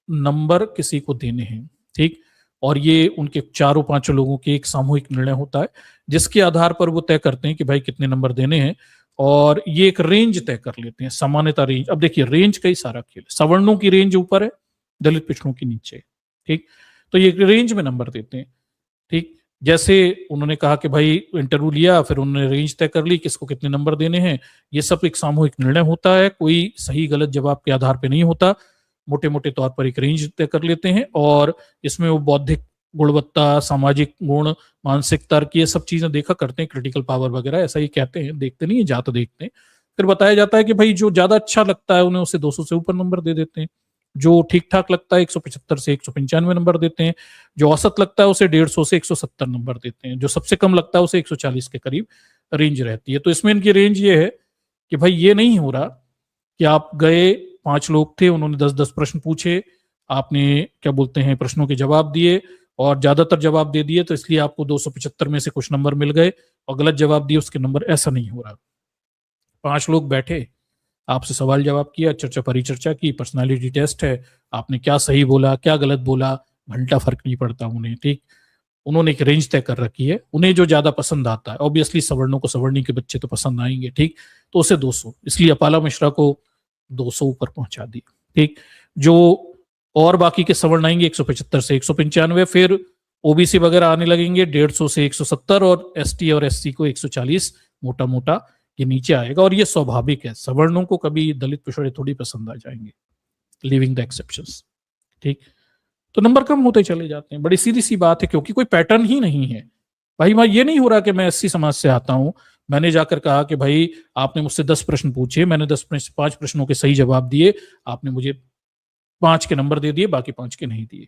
नंबर किसी को देने हैं। ठीक, और ये उनके चारों पांचों लोगों के एक सामूहिक निर्णय होता है, जिसके आधार पर वो तय करते हैं कि भाई कितने नंबर देने हैं, और ये एक रेंज तय कर लेते हैं, सामान्यता रेंज। अब देखिए, रेंज का ही सारा खेल, सवर्णों की रेंज ऊपर है, दलित पिछड़ों की नीचे है। ठीक, तो ये रेंज में नंबर देते हैं। ठीक, जैसे उन्होंने कहा कि भाई इंटरव्यू लिया, फिर उन्होंने रेंज तय कर ली किसको कितने नंबर देने हैं। ये सब एक सामूहिक निर्णय होता है, कोई सही गलत जवाब के आधार पर नहीं होता। मोटे मोटे तौर पर एक रेंज तय कर लेते हैं, और इसमें वो बौद्धिक गुणवत्ता, सामाजिक गुण, मानसिक तर्क, ये सब चीजें देखा करते हैं, क्रिटिकल पावर वगैरह, ऐसा ही कहते हैं, देखते नहीं है, जात देखते हैं। फिर बताया जाता है कि भाई जो ज्यादा अच्छा लगता है उन्हें उसे 200 से ऊपर नंबर दे देते हैं, जो ठीक ठाक लगता है 175 से 195 नंबर देते हैं, जो औसत लगता है उसे 150 से 170 नंबर देते हैं, जो सबसे कम लगता है उसे 140 के करीब रेंज रहती है। तो इसमें इनकी रेंज ये है कि भाई ये नहीं हो रहा कि आप गए, 5 लोग थे, उन्होंने 10-10 प्रश्न पूछे, आपने क्या बोलते हैं प्रश्नों के जवाब दिए और ज्यादातर जवाब दे दिए, तो इसलिए आपको 275 में से कुछ नंबर मिल गए, और गलत जवाब दिए उसके नंबर। ऐसा नहीं हो रहा। 5 लोग बैठे, आपसे सवाल जवाब किया, चर्चा परिचर्चा की, पर्सनालिटी टेस्ट है, आपने क्या सही बोला क्या गलत बोला, घंटा फर्क नहीं पड़ता उन्हें। ठीक, उन्होंने एक रेंज तय कर रखी है, उन्हें जो ज्यादा पसंद आता है, ऑब्वियसली सवर्णों को सवर्णी के बच्चे तो पसंद आएंगे। ठीक, तो उसे 200, इसलिए अपाला मिश्रा को 200 ऊपर पहुंचा दी। ठीक, जो और बाकी के सवर्ण आएंगे 175 से 195, फिर ओबीसी वगैरह आने लगेंगे 150 से 170, और एसटी और एससी को 140 मोटा मोटा ये नीचे आएगा। और ये स्वाभाविक है, सवर्णों को कभी दलित पिछड़े थोड़ी पसंद आ जाएंगे, लिविंग द एक्सेप्शंस। ठीक, तो नंबर कम होते चले जाते हैं, बड़ी सीधी सी बात है, क्योंकि कोई पैटर्न ही नहीं है। भाई मैं ये नहीं हो रहा कि मैं एससी समाज से आता हूं, मैंने जाकर कहा कि भाई आपने मुझसे 10 प्रश्न पूछे, मैंने 5 प्रश्नों के सही जवाब दिए, आपने मुझे 5 के नंबर दे दिए, बाकी 5 के नहीं दिए।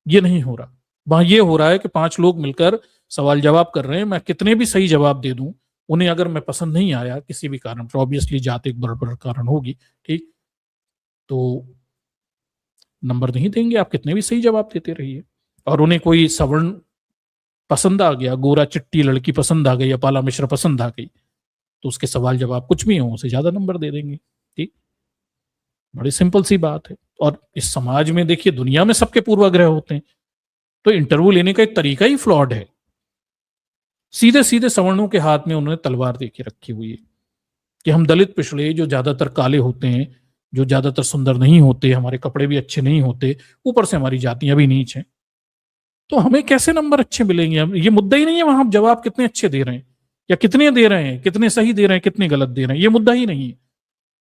ये नहीं हो रहा। वहां ये हो रहा है कि 5 लोग मिलकर सवाल जवाब कर रहे हैं, मैं कितने भी सही जवाब दे दूं, उन्हें अगर मैं पसंद नहीं आया किसी भी कारण पर, ऑब्वियसली जात एक बड़ा कारण होगी, ठीक, तो नंबर नहीं देंगे, आप कितने भी सही जवाब देते रहिए। और उन्हें कोई सवर्ण पसंद आ गया, गोरा चिट्टी लड़की पसंद आ गई, अपाला मिश्रा पसंद आ गई, तो उसके सवाल जवाब कुछ भी हो उसे ज्यादा नंबर दे देंगे। ठीक, बड़ी सिंपल सी बात है। और इस समाज में देखिए, दुनिया में सबके पूर्वाग्रह होते हैं, तो इंटरव्यू लेने का एक तरीका ही फ्लॉड है। सीधे सीधे सवर्णों के हाथ में उन्होंने तलवार दे के रखी हुई है कि हम दलित पिछड़े, जो ज्यादातर काले होते हैं, जो ज्यादातर सुंदर नहीं होते, हमारे कपड़े भी अच्छे नहीं होते, ऊपर से हमारी जातियां भी नीच हैं, तो हमें कैसे नंबर अच्छे मिलेंगे। हम, ये मुद्दा ही नहीं है वहां जवाब कितने अच्छे दे रहे हैं या कितने दे रहे हैं, कितने सही दे रहे हैं, कितने गलत दे रहे हैं, ये मुद्दा ही नहीं है।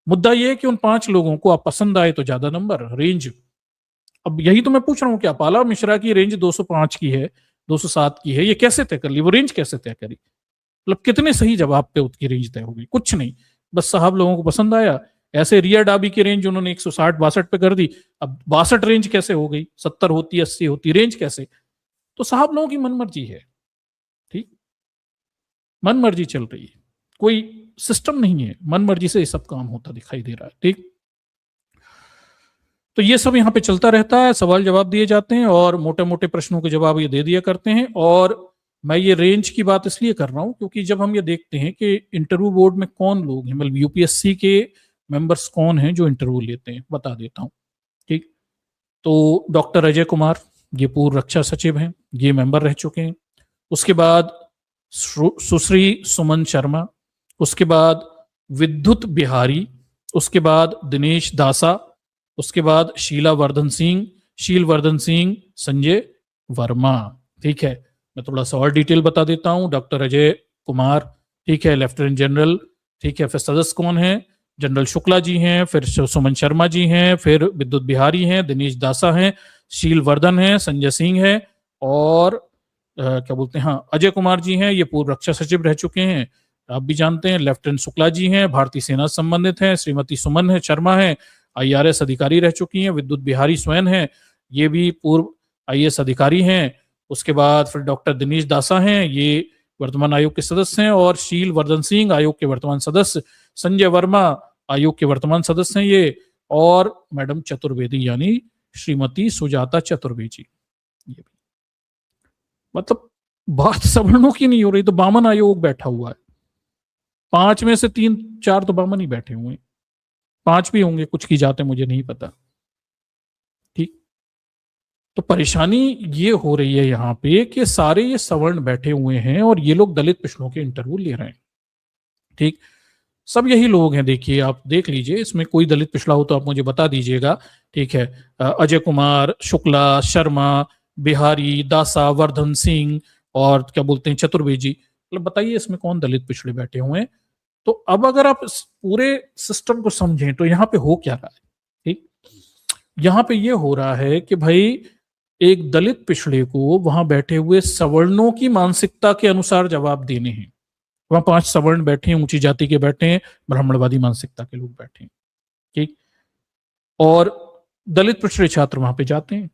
मुद्दा ये है कि उन 5 लोगों को आप पसंद आए तो ज्यादा नंबर, रेंज। अब यही तो मैं पूछ रहा हूँ कि अपाला मिश्रा की रेंज 205 की है, 207 की है, ये कैसे तय कर ली, वो रेंज कैसे तय करी, मतलब कितने सही जवाब पे उसकी रेंज तय हो गई? कुछ नहीं, बस साहब लोगों को पसंद आया। ऐसे रिया डाबी की रेंज उन्होंने 160-62 पे कर दी, अब 62 रेंज कैसे हो गई, 70 होती 80 होती, रेंज कैसे? तो साहब लोगों की मनमर्जी है। ठीक, मनमर्जी चल रही है, कोई सिस्टम नहीं है, मनमर्जी से ये सब काम होता दिखाई दे रहा है। ठीक, तो ये सब यहाँ पे चलता रहता है, सवाल जवाब दिए जाते हैं और मोटे मोटे प्रश्नों के जवाब ये दे दिया करते हैं। और मैं ये रेंज की बात इसलिए कर रहा हूं क्योंकि जब हम ये देखते हैं कि इंटरव्यू बोर्ड में कौन लोग हैं, मतलब यूपीएससी के मेंबर्स कौन हैं जो इंटरव्यू लेते हैं, बता देता हूं। ठीक, तो डॉक्टर अजय कुमार, ये पूर्व रक्षा सचिव हैं, ये मेंबर रह चुके हैं। उसके बाद सुश्री सुमन शर्मा, उसके बाद विद्युत बिहारी, उसके बाद दिनेश दासा, उसके बाद शीलवर्धन सिंह, संजय वर्मा। ठीक है, मैं थोड़ा सा और डिटेल बता देता हूं। डॉक्टर अजय कुमार, ठीक है, लेफ्टिनेंट जनरल। ठीक है, फिर सदस्य कौन है, जनरल शुक्ला जी हैं, फिर सुमन शर्मा जी हैं, फिर विद्युत बिहारी हैं, दिनेश दासा हैं, शीलवर्धन है, संजय सिंह है, और क्या बोलते हैं, हाँ, अजय कुमार जी हैं, ये पूर्व रक्षा सचिव रह चुके हैं, आप भी जानते हैं। लेफ्टिनेंट शुक्ला जी हैं, भारतीय सेना से संबंधित हैं। श्रीमती सुमन है शर्मा है, आईआरएस अधिकारी रह चुकी हैं। विद्युत बिहारी स्वयं है, ये भी पूर्व आईएएस अधिकारी हैं। उसके बाद फिर डॉक्टर दिनेश दासा हैं, ये वर्तमान आयोग के सदस्य हैं, और शील वर्धन सिंह आयोग के वर्तमान सदस्य, संजय वर्मा आयोग के वर्तमान सदस्य हैं ये, और मैडम चतुर्वेदी यानी श्रीमती सुजाता चतुर्वेदी। ये भी मतलब बात सवर्णों की नहीं हो रही, तो बामन आयोग बैठा हुआ है, 5 में से 3-4 तो बामन ही बैठे हुए हैं, 5 भी होंगे कुछ की जाते मुझे नहीं पता। ठीक, तो परेशानी ये हो रही है यहाँ पे कि सारे ये सवर्ण बैठे हुए हैं और ये लोग दलित पिछड़ों के इंटरव्यू ले रहे हैं। ठीक, सब यही लोग हैं, देखिए आप देख लीजिए, इसमें कोई दलित पिछड़ा हो तो आप मुझे बता दीजिएगा। ठीक है, अजय कुमार, शुक्ला, शर्मा, बिहारी, दासा, वर्धन सिंह और क्या बोलते हैं चतुर्वेदी, मतलब बताइए इसमें कौन दलित पिछड़े बैठे हुए हैं। तो अब अगर आप इस पूरे सिस्टम को समझें तो यहाँ पे हो क्या रहा है। ठीक, यहाँ पे ये हो रहा है कि भाई एक दलित पिछड़े को वहां बैठे हुए सवर्णों की मानसिकता के अनुसार जवाब देने हैं। वहां 5 सवर्ण बैठे हैं, ऊंची जाति के बैठे हैं, ब्राह्मणवादी मानसिकता के लोग बैठे हैं। ठीक, और दलित पिछड़े छात्र वहां पे जाते हैं।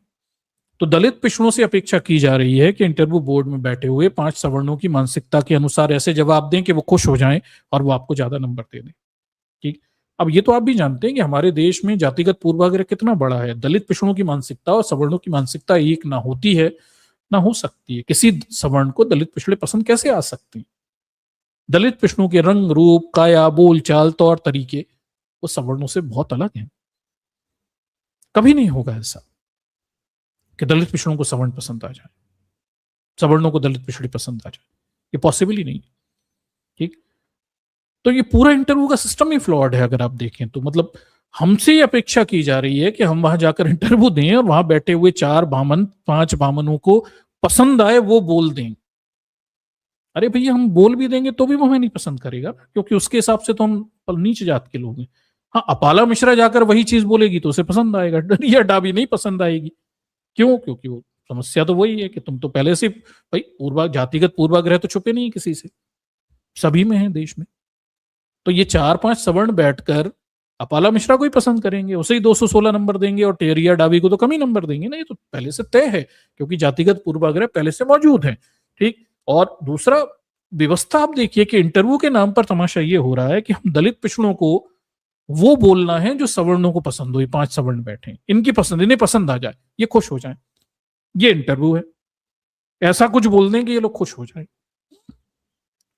तो दलित पिछड़ों से अपेक्षा की जा रही है कि इंटरव्यू बोर्ड में बैठे हुए 5 सवर्णों की मानसिकता के अनुसार ऐसे जवाब दें कि वो खुश हो जाएं और वो आपको ज्यादा नंबर दे दें। ठीक, अब ये तो आप भी जानते हैं कि हमारे देश में जातिगत पूर्वाग्रह कितना बड़ा है। दलित पिछड़ों की मानसिकता और सवर्णों की मानसिकता एक ना होती है, ना हो सकती है। किसी सवर्ण को दलित पिछड़े पसंद कैसे आ सकती है? दलित पिछड़ों के रंग, रूप, काया, बोल चाल, तौर तरीके वो सवर्णों से बहुत अलग हैं। कभी नहीं होगा ऐसा कि दलित पिछड़ों को सवर्ण पसंद आ जाए, सवर्णों को दलित पिछड़े पसंद आ जाए, ये पॉसिबल ही नहीं। ठीक, तो ये पूरा इंटरव्यू का सिस्टम ही फ्लॉड है अगर आप देखें तो। मतलब हमसे ये अपेक्षा की जा रही है कि हम वहां जाकर इंटरव्यू दें और वहां बैठे हुए 4 बामन 5 बामनों को पसंद आए वो बोल दें। अरे भैया हम बोल भी देंगे तो भी वो हमें नहीं पसंद करेगा, क्योंकि उसके हिसाब से तो हम नीच जात के लोग हैं। हाँ, अपाला मिश्रा जाकर वही चीज बोलेगी तो उसे पसंद आएगा, डरिया डाबी नहीं पसंद आएगी। क्यों? क्योंकि वो समस्या तो वही है कि तुम तो पहले से भाई जातिगत पूर्वाग्रह तो छुपे नहीं किसी से, सभी में है देश में। तो ये 4-5 सवर्ण बैठकर अपाला मिश्रा को ही पसंद करेंगे, उसे ही 216 नंबर देंगे और टेरिया डाबी को तो कम ही नंबर देंगे ना। ये तो पहले से तय है, क्योंकि जातिगत पूर्वाग्रह पहले से मौजूद है। ठीक, और दूसरा व्यवस्था आप देखिए कि इंटरव्यू के नाम पर तमाशा ये हो रहा है कि हम दलित पिछड़ों को वो बोलना है जो सवर्णों को पसंद हो। 5 सवर्ण बैठे, इनकी पसंद, इन्हें पसंद आ जाए, ये खुश हो जाए, ये इंटरव्यू है। ऐसा कुछ बोल दें कि ये लोग खुश हो जाए।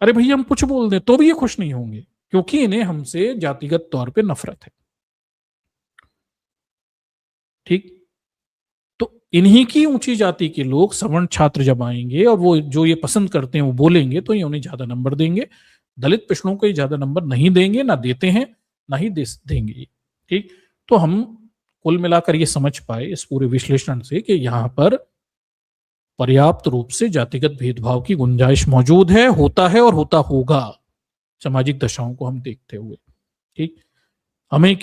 अरे भैया हम कुछ बोल दें तो भी ये खुश नहीं होंगे, क्योंकि इन्हें हमसे जातिगत तौर पे नफरत है। ठीक, तो इन्हीं की ऊंची जाति के लोग सवर्ण छात्र जब आएंगे और वो जो ये पसंद करते हैं वो बोलेंगे तो ये उन्हें ज्यादा नंबर देंगे। दलित पिछड़ों को ये ज्यादा नंबर नहीं देंगे, ना देते हैं, ना ही देंगे। ठीक, तो हम कुल मिलाकर ये समझ पाए इस पूरे विश्लेषण से कि यहां पर पर्याप्त रूप से जातिगत भेदभाव की गुंजाइश मौजूद है, होता है और होता होगा सामाजिक दशाओं को हम देखते हुए। ठीक, हमें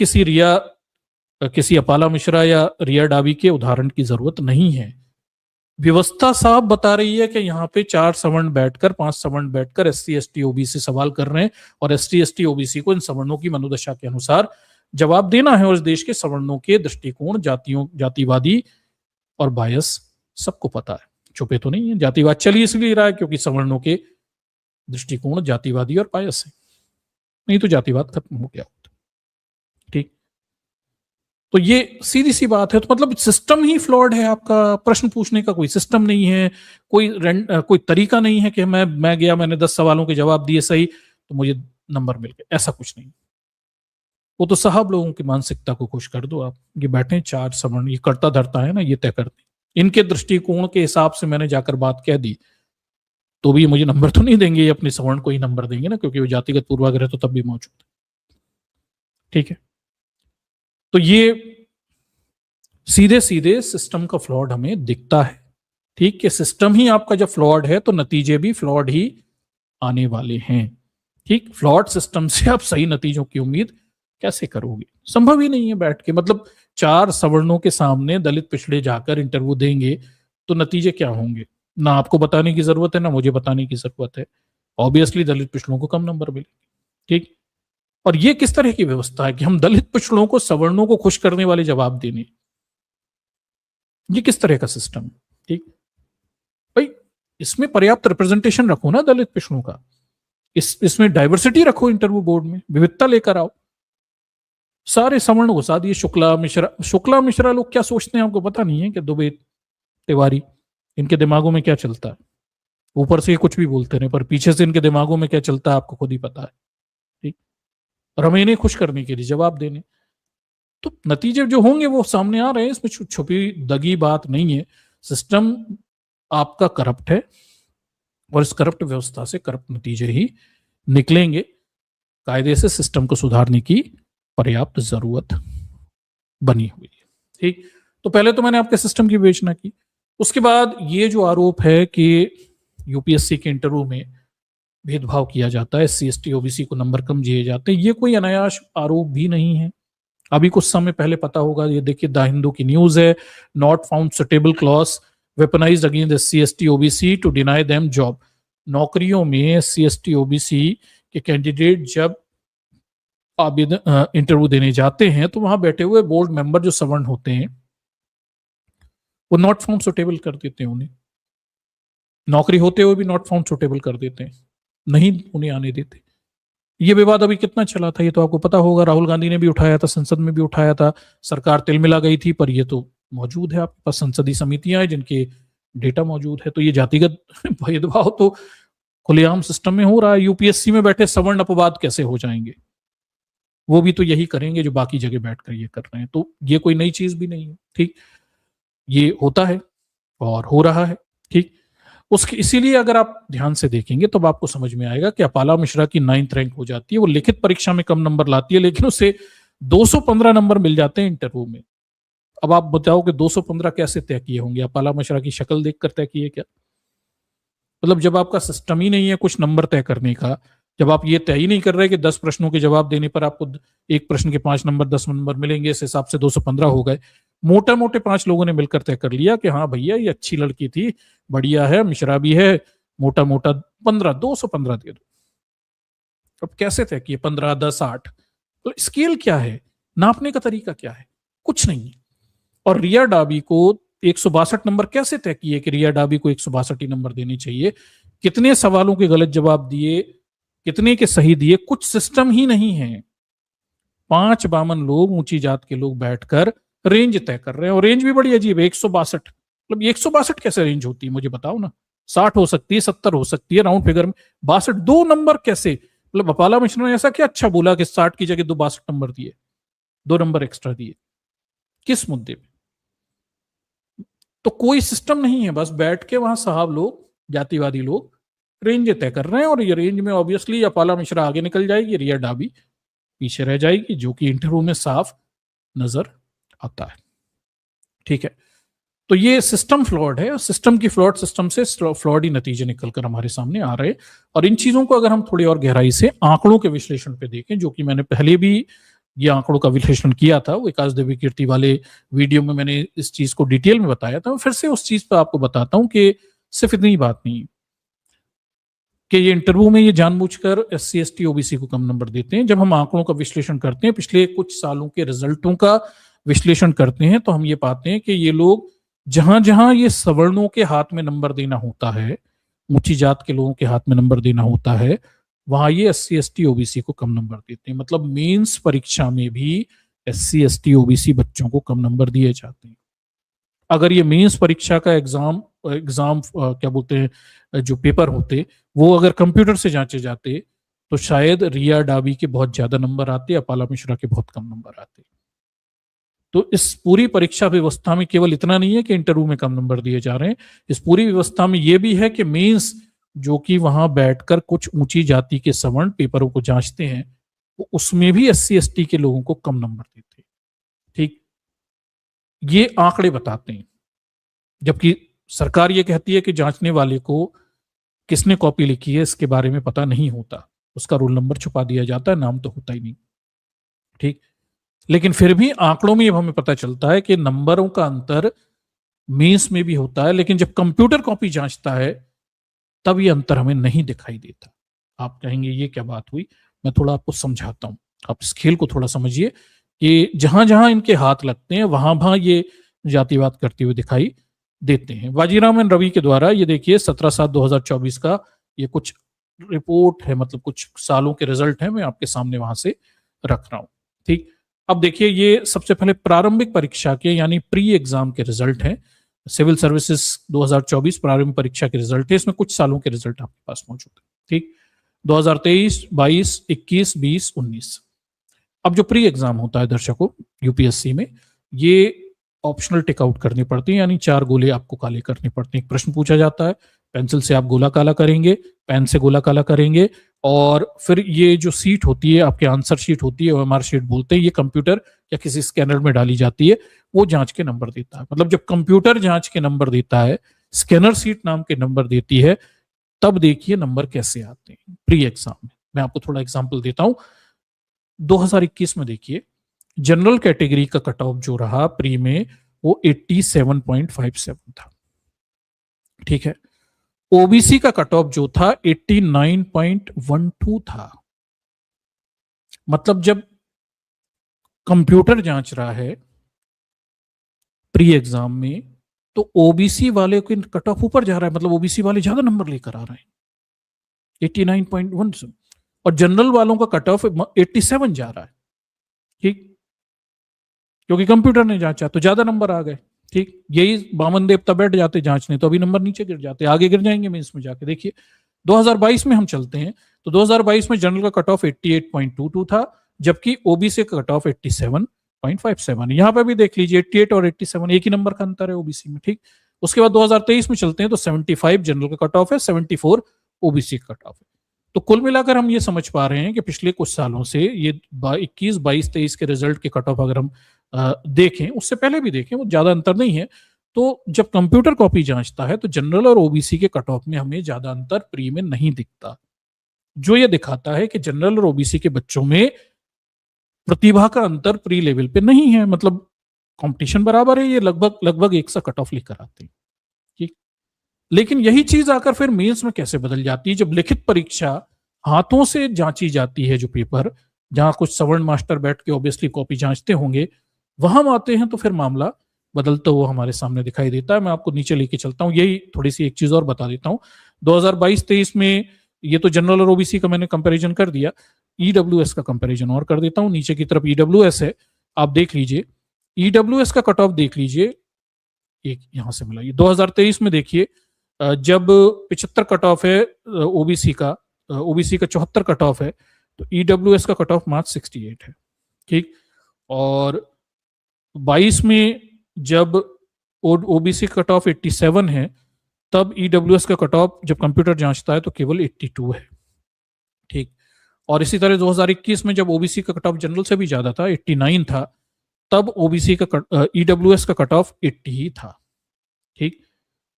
किसी अपाला मिश्रा या रिया डाबी के उदाहरण की जरूरत नहीं है। व्यवस्था साफ बता रही है कि यहाँ पे 4 सवर्ण बैठकर 5 सवर्ण बैठकर एससी एसटी ओबीसी सवाल कर रहे हैं और एसटी एसटी ओबीसी को इन सवर्णों की मनोदशा के अनुसार जवाब देना है। और इस देश के सवर्णों के दृष्टिकोण, जातिवादी और बायस सबको पता है, छुपे तो नहीं है। जातिवाद चल इसलिए रहा है क्योंकि सवर्णों के दृष्टिकोण जातिवादी और बायस है, नहीं तो जातिवाद खत्म हो गया होता। ठीक, तो ये सीधी सी बात है। तो मतलब सिस्टम ही फ्लॉड है आपका। प्रश्न पूछने का कोई सिस्टम नहीं है, कोई तरीका नहीं है कि मैं गया, मैंने 10 सवालों के जवाब दिए सही तो मुझे नंबर मिल गए, ऐसा कुछ नहीं। वो तो साहब लोगों की मानसिकता को खुश कर दो आप। ये बैठे 4 सवर्ण, ये करता धरता है ना, ये तय करते, इनके दृष्टिकोण के हिसाब से मैंने जाकर बात कह दी तो भी मुझे नंबर तो नहीं देंगे, ये अपने सवर्ण को ही नंबर देंगे ना, क्योंकि वो जातिगत पूर्वाग्रह तो तब भी मौजूद है। ठीक है, तो ये सीधे सीधे सिस्टम का फ्लॉड हमें दिखता है। ठीक, कि सिस्टम ही आपका जब फ्लॉड है तो नतीजे भी फ्लॉड ही आने वाले हैं। ठीक, फ्लॉड सिस्टम से आप सही नतीजों की उम्मीद कैसे करोगे? संभव ही नहीं है बैठ के। मतलब 4 सवर्णों के सामने दलित पिछड़े जाकर इंटरव्यू देंगे तो नतीजे क्या होंगे? ना आपको बताने की जरूरत है, ना मुझे बताने की जरूरत है। ऑब्वियसली दलित पिछड़ों को कम नंबर मिले। ठीक, और ये किस तरह की व्यवस्था है कि हम दलित पिछड़ों को सवर्णों को खुश करने वाले जवाब देने, ये किस तरह का सिस्टम है? ठीक भाई, इसमें पर्याप्त रिप्रेजेंटेशन रखो ना दलित पिछड़ों का, इसमें डाइवर्सिटी रखो, इंटरव्यू बोर्ड में विविधता लेकर आओ। सारे सवर्ण घुसा दिए, शुक्ला मिश्रा लोग क्या सोचते हैं आपको पता नहीं है कि दुबे तिवारी, इनके दिमागों में क्या चलता है। ऊपर से कुछ भी बोलते रहे पर पीछे से इनके दिमागों में क्या चलता है आपको खुद ही पता है। ठीक, और हमें इन्हें खुश करने के लिए जवाब देने, तो नतीजे जो होंगे वो सामने आ रहे हैं, इसमें छुपी दगी बात नहीं है। सिस्टम आपका करप्ट है और इस करप्ट व्यवस्था से करप्ट नतीजे ही निकलेंगे। कायदे से सिस्टम को सुधारने की पर्याप्त जरूरत बनी हुई है। ठीक, तो पहले तो मैंने आपके सिस्टम की विवेचना की। उसके बाद ये जो आरोप है कि यूपीएससी के इंटरव्यू में भेदभाव किया जाता है, एससी एसटी ओबीसी को नंबर कम दिए जाते हैं, ये कोई अनायास आरोप भी नहीं है। अभी कुछ समय पहले पता होगा, ये देखिए द हिंदू की न्यूज है, not found suitable clause weaponised against SC ST OBC to deny them job. नौकरियों में एससी एसटी ओबीसी के कैंडिडेट जब आवेदन इंटरव्यू देने जाते हैं तो वहां बैठे हुए बोर्ड मेंबर जो सवर्ण होते हैं वो नॉट फाउंड सुटेबल कर देते हैं, उन्हें नौकरी होते हुए भी नॉट फाउंड सुटेबल कर देते हैं, नहीं उन्हें आने देते। ये विवाद अभी कितना चला था ये तो आपको पता होगा, राहुल गांधी ने भी उठाया था, संसद में भी उठाया था, सरकार तिलमिला गई थी, पर ये तो मौजूद है आपके पास संसदीय समितियां हैं जिनके डेटा मौजूद है। तो ये जातिगत भेदभाव तो खुलेआम सिस्टम में हो रहा है। यूपीएससी में बैठे सवर्ण अपवाद कैसे हो जाएंगे, वो भी तो यही करेंगे जो बाकी जगह बैठकर ये कर रहे हैं। तो ये कोई नई चीज भी नहीं है। ठीक, ये होता है और हो रहा है। ठीक, उसके इसीलिए अगर आप ध्यान से देखेंगे तब आपको समझ में आएगा कि अपाला मिश्रा की 9th रैंक हो जाती है। वो लिखित परीक्षा में कम नंबर लाती है लेकिन उसे 215 नंबर मिल जाते हैं इंटरव्यू में। अब आप बताओ कि 215 कैसे तय किए होंगे? अपाला मिश्रा की शक्ल देखकर तय किए क्या? मतलब जब आपका सिस्टम ही नहीं है कुछ नंबर तय करने का, जब आप ये तय ही नहीं कर रहे कि 10 प्रश्नों के जवाब देने पर आपको एक प्रश्न के 5 नंबर 10 नंबर मिलेंगे, इस हिसाब से 215 हो गए। मोटा मोटे 5 लोगों ने मिलकर तय कर लिया कि हाँ भैया ये अच्छी लड़की थी, बढ़िया है, मिश्रा भी है, मोटा मोटा 215 दे दो। अब कैसे तय किए 15, 10, 8? तो स्केल क्या है, नापने का तरीका क्या है? कुछ नहीं है। और रिया डाबी को 162 नंबर कैसे तय किए कि रिया डाबी को 162 ही नंबर देने चाहिए? कितने सवालों के गलत जवाब दिए, कितने के सही दिए? कुछ सिस्टम ही नहीं है। 5 बामन लोग, ऊंची जात के लोग बैठकर रेंज तय कर रहे हैं और रेंज भी बड़ी अजीब है, 162। मतलब 162 कैसे रेंज होती है मुझे बताओ ना? 60 हो सकती है, 70 हो सकती है, राउंड फिगर में 62 2 नंबर कैसे? मतलब अपाला मिश्रा ने ऐसा क्या अच्छा बोला कि 60 की जगह 62 नंबर दिए, 2 नंबर एक्स्ट्रा दिए? किस मुद्दे पे? तो कोई सिस्टम नहीं है, बस बैठ के वहां साहब लोग, जातिवादी लोग रेंज तय कर रहे हैं। और ये रेंज में ऑब्वियसली अपाला मिश्रा आगे निकल जाएगी, रिया डाबी पीछे रह जाएगी, जो कि इंटरव्यू में साफ नजर आता है। ठीक है, तो ये सिस्टम फ्लॉड है, सिस्टम की फ्लॉड, सिस्टम से फ्लॉड ही नतीजे निकलकर हमारे सामने आ रहे हैं। और इन चीजों को अगर हम थोड़ी और गहराई से आंकड़ों के विश्लेषण पे देखें, जो कि मैंने पहले भी ये आंकड़ों का विश्लेषण किया था, विकास देवी कीर्ति वाले वीडियो में मैंने इस चीज को डिटेल में बताया था, फिर से उस चीज पर आपको बताता हूं कि सिर्फ इतनी बात नहीं कि ये इंटरव्यू में ये जानबूझकर एससी एसटी ओबीसी को कम नंबर देते हैं। जब हम आंकड़ों का विश्लेषण करते हैं, पिछले कुछ सालों के रिजल्टों का विश्लेषण करते हैं, तो हम ये पाते हैं कि ये लोग जहां जहां ये सवर्णों के हाथ में नंबर देना होता है, ऊंची जात के लोगों के हाथ में नंबर देना होता है, वहां ये एससी एसटी ओबीसी को कम नंबर देते हैं। मतलब मेंस परीक्षा में भी एससी एसटी ओबीसी बच्चों को कम नंबर दिए जाते हैं। अगर ये मेंस परीक्षा का एग्जाम क्या बोलते हैं, जो पेपर होते वो अगर कंप्यूटर से जांचे जाते तो शायद रिया डाबी के बहुत ज्यादा नंबर आते, अपाला मिश्रा के बहुत कम नंबर आते। तो इस पूरी परीक्षा व्यवस्था में केवल इतना नहीं है कि इंटरव्यू में कम नंबर दिए जा रहे हैं, इस पूरी व्यवस्था में यह भी है कि मेंस, जो कि वहां बैठकर कुछ ऊंची जाति के सवर्ण पेपरों को जांचते हैं, उसमें भी एससी एसटी के लोगों को कम नंबर देते हैं। ठीक, ये आंकड़े बताते हैं। जबकि सरकार ये कहती है कि जांचने वाले को किसने कॉपी लिखी है इसके बारे में पता नहीं होता, उसका रोल नंबर छुपा दिया जाता है, नाम तो होता ही नहीं। ठीक, लेकिन फिर भी आंकड़ों में हमें पता चलता है कि नंबरों का अंतर मेंस में भी होता है, लेकिन जब कंप्यूटर कॉपी जांचता है तब ये अंतर हमें नहीं दिखाई देता। आप कहेंगे ये क्या बात हुई? मैं थोड़ा आपको समझाता हूं, आप इस खेल को थोड़ा समझिए कि जहां जहां इनके हाथ लगते हैं वहां वहां ये जातिवाद करते हुए दिखाई देते हैं। बाजीराम एंड रवि के द्वारा ये देखिए 17/7/2024 का ये कुछ रिपोर्ट है, मतलब कुछ सालों के रिजल्ट है, मैं आपके सामने वहां से रख रहा हूं। ठीक, अब देखिए ये सबसे पहले प्रारंभिक परीक्षा के यानी प्री एग्जाम के रिजल्ट हैं। सिविल सर्विसेज 2024 प्रारंभिक परीक्षा के रिजल्ट है, इसमें कुछ सालों के रिजल्ट आपके पास मौजूद है। ठीक, 2023, 22, 21, 20, 19। अब जो प्री एग्जाम होता है दर्शकों यूपीएससी में, ये ऑप्शनल टिक आउट करनी पड़ती है, यानी 4 गोले आपको काले करने पड़ते हैं। एक प्रश्न पूछा जाता है, पेंसिल से आप गोला काला करेंगे, पेन से गोला काला करेंगे, और फिर ये जो सीट होती है आपके आंसर शीट होती है, ओएमआर शीट बोलते हैं, ये कंप्यूटर या किसी स्कैनर में डाली जाती है, वो जांच के नंबर देता है। मतलब जब कंप्यूटर जांच के नंबर देता है, स्कैनर सीट नाम के नंबर देती है, तब देखिए नंबर कैसे आते हैं प्री एग्जाम में। मैं आपको थोड़ा एग्जाम्पल देता हूं। 2021 में देखिए जनरल कैटेगरी का कट ऑफ जो रहा प्री में वो 87.57 था। ठीक है, ओबीसी का कट ऑफ जो था 89.12 था। मतलब जब कंप्यूटर जांच रहा है प्री एग्जाम में, तो ओबीसी वाले के कट ऑफ ऊपर जा रहा है, मतलब ओबीसी वाले ज्यादा नंबर लेकर आ रहे हैं 89.1, और जनरल वालों का कट ऑफ 87 जा रहा है। ठीक, क्योंकि कंप्यूटर ने जांचा तो ज्यादा नंबर आ गए। ठीक, यही बामन देवता बैठ जाते जांचने तो अभी नंबर नीचे गिर जाते, आगे गिर जाएंगे मैं इसमें जाके। देखिए 2022 में हम चलते हैं, तो 2022 में जनरल का कट ऑफ 88.22 था, जबकि ओबीसी का कट ऑफ 87.57। यहां पर भी देख लीजिए 88 और 87 एक ही नंबर का अंतर है ओबीसी में। ठीक, उसके बाद 2023 में चलते हैं तो 75 जनरल का कट ऑफ है, 74 ओबीसी का कट ऑफ है। तो कुल मिलाकर हम ये समझ पा रहे हैं कि पिछले कुछ सालों से ये 21, 22, 23 के रिजल्ट के कट ऑफ अगर हम देखें, उससे पहले भी देखें, वो ज्यादा अंतर नहीं है। तो जब कंप्यूटर कॉपी जांचता है तो जनरल और ओबीसी के कट ऑफ में हमें ज्यादा अंतर प्री में नहीं दिखता, जो ये दिखाता है कि जनरल और ओबीसी के बच्चों में प्रतिभा का अंतर प्री लेवल पे नहीं है। मतलब कंपटीशन बराबर है, ये लगभग लगभग एक सा कट ऑफ लेकर आते हैं। ठीक, लेकिन यही चीज आकर फिर मेंस में कैसे बदल जाती है, जब लिखित परीक्षा हाथों से जांची जाती है, जो पेपर जहां कुछ सवर्ण मास्टर बैठ के ऑब्वियसली कॉपी जांचते होंगे, वहां हम आते हैं तो फिर मामला बदलता हुआ हमारे सामने दिखाई देता है। मैं आपको नीचे लेके चलता हूं, यही थोड़ी सी एक चीज और बता देता हूं। 2022-23 में ये तो जनरल और ओबीसी का मैंने कंपैरिजन कर दिया, ईडब्ल्यूएस का कंपैरिजन और कर देता हूं। नीचे की तरफ ईडब्ल्यूएस है, आप देख लीजिए ईडब्ल्यूएस का कट ऑफ देख लीजिए, एक यहां से मिला, ये 2023 में देखिए जब 75 कट ऑफ है ओबीसी का 74 कट ऑफ है, तो ईडब्ल्यूएस का कट ऑफ मार्क्स 68 है। ठीक, और 22 में जब ओबीसी कट ऑफ 87 है, तब ईडब्ल्यूएस का कट ऑफ जब कंप्यूटर जांचता है तो केवल 82 है। ठीक, और इसी तरह 2021 में जब ओबीसी का कट ऑफ जनरल से भी ज्यादा था, 89 था, तब ओबीसी का ईडब्ल्यूएस का कट ऑफ 80 ही था। ठीक,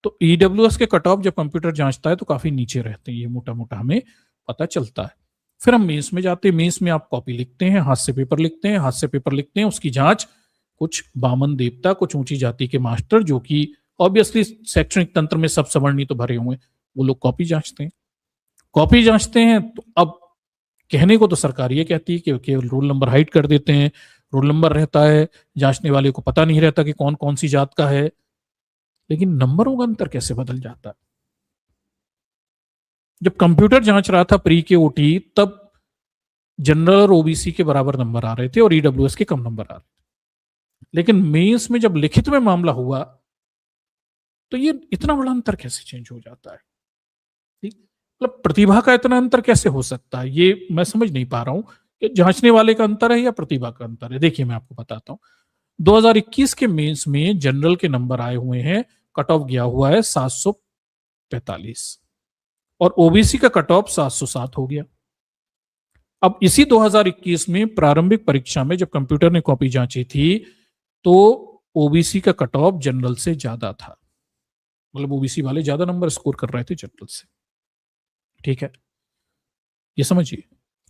तो ईडब्ल्यूएस के कट ऑफ जब कंप्यूटर जांचता है तो काफी नीचे रहते हैं, ये मोटा मोटा हमें पता चलता है। फिर हम मेंस में जाते हैं, मेंस में आप कॉपी लिखते हैं, हाथ से पेपर लिखते हैं, हाथ से पेपर लिखते हैं, उसकी जांच कुछ बामन देवता, कुछ ऊंची जाति के मास्टर, जो कि ऑब्वियसली शैक्षणिक तंत्र में सब सवर्णी तो भरे हुए, वो लोग कॉपी जांचते हैं। कॉपी जांचते हैं तो अब कहने को तो सरकार ये कहती है कि केवल रोल नंबर हाइड कर देते हैं, रोल नंबर रहता है, जांचने वाले को पता नहीं रहता कि कौन कौन सी जात का है, लेकिन नंबरों का अंतर कैसे बदल जाता है। जब कंप्यूटर जांच रहा था प्री के ओटी, तब जनरल और ओबीसी के बराबर नंबर आ रहे थे और ईडब्ल्यूएस के कम नंबर आ रहे थे, लेकिन मेंस में जब लिखित में मामला हुआ तो ये इतना बड़ा अंतर कैसे चेंज हो जाता है। ठीक, मतलब प्रतिभा का इतना अंतर कैसे हो सकता है, ये मैं समझ नहीं पा रहा हूं कि जांचने वाले का अंतर है या प्रतिभा का अंतर है। देखिए मैं आपको बताता हूं, 2021 के मेंस में जनरल के नंबर आए हुए हैं, कट ऑफ गया हुआ है 745, और ओबीसी का कट ऑफ 707 हो गया। अब इसी 2021 में प्रारंभिक परीक्षा में जब कंप्यूटर ने कॉपी जांची थी, तो ओबीसी का कट ऑफ जनरल से ज्यादा था, मतलब ओबीसी वाले ज्यादा नंबर स्कोर कर रहे थे जनरल से। ठीक है, ये समझिए।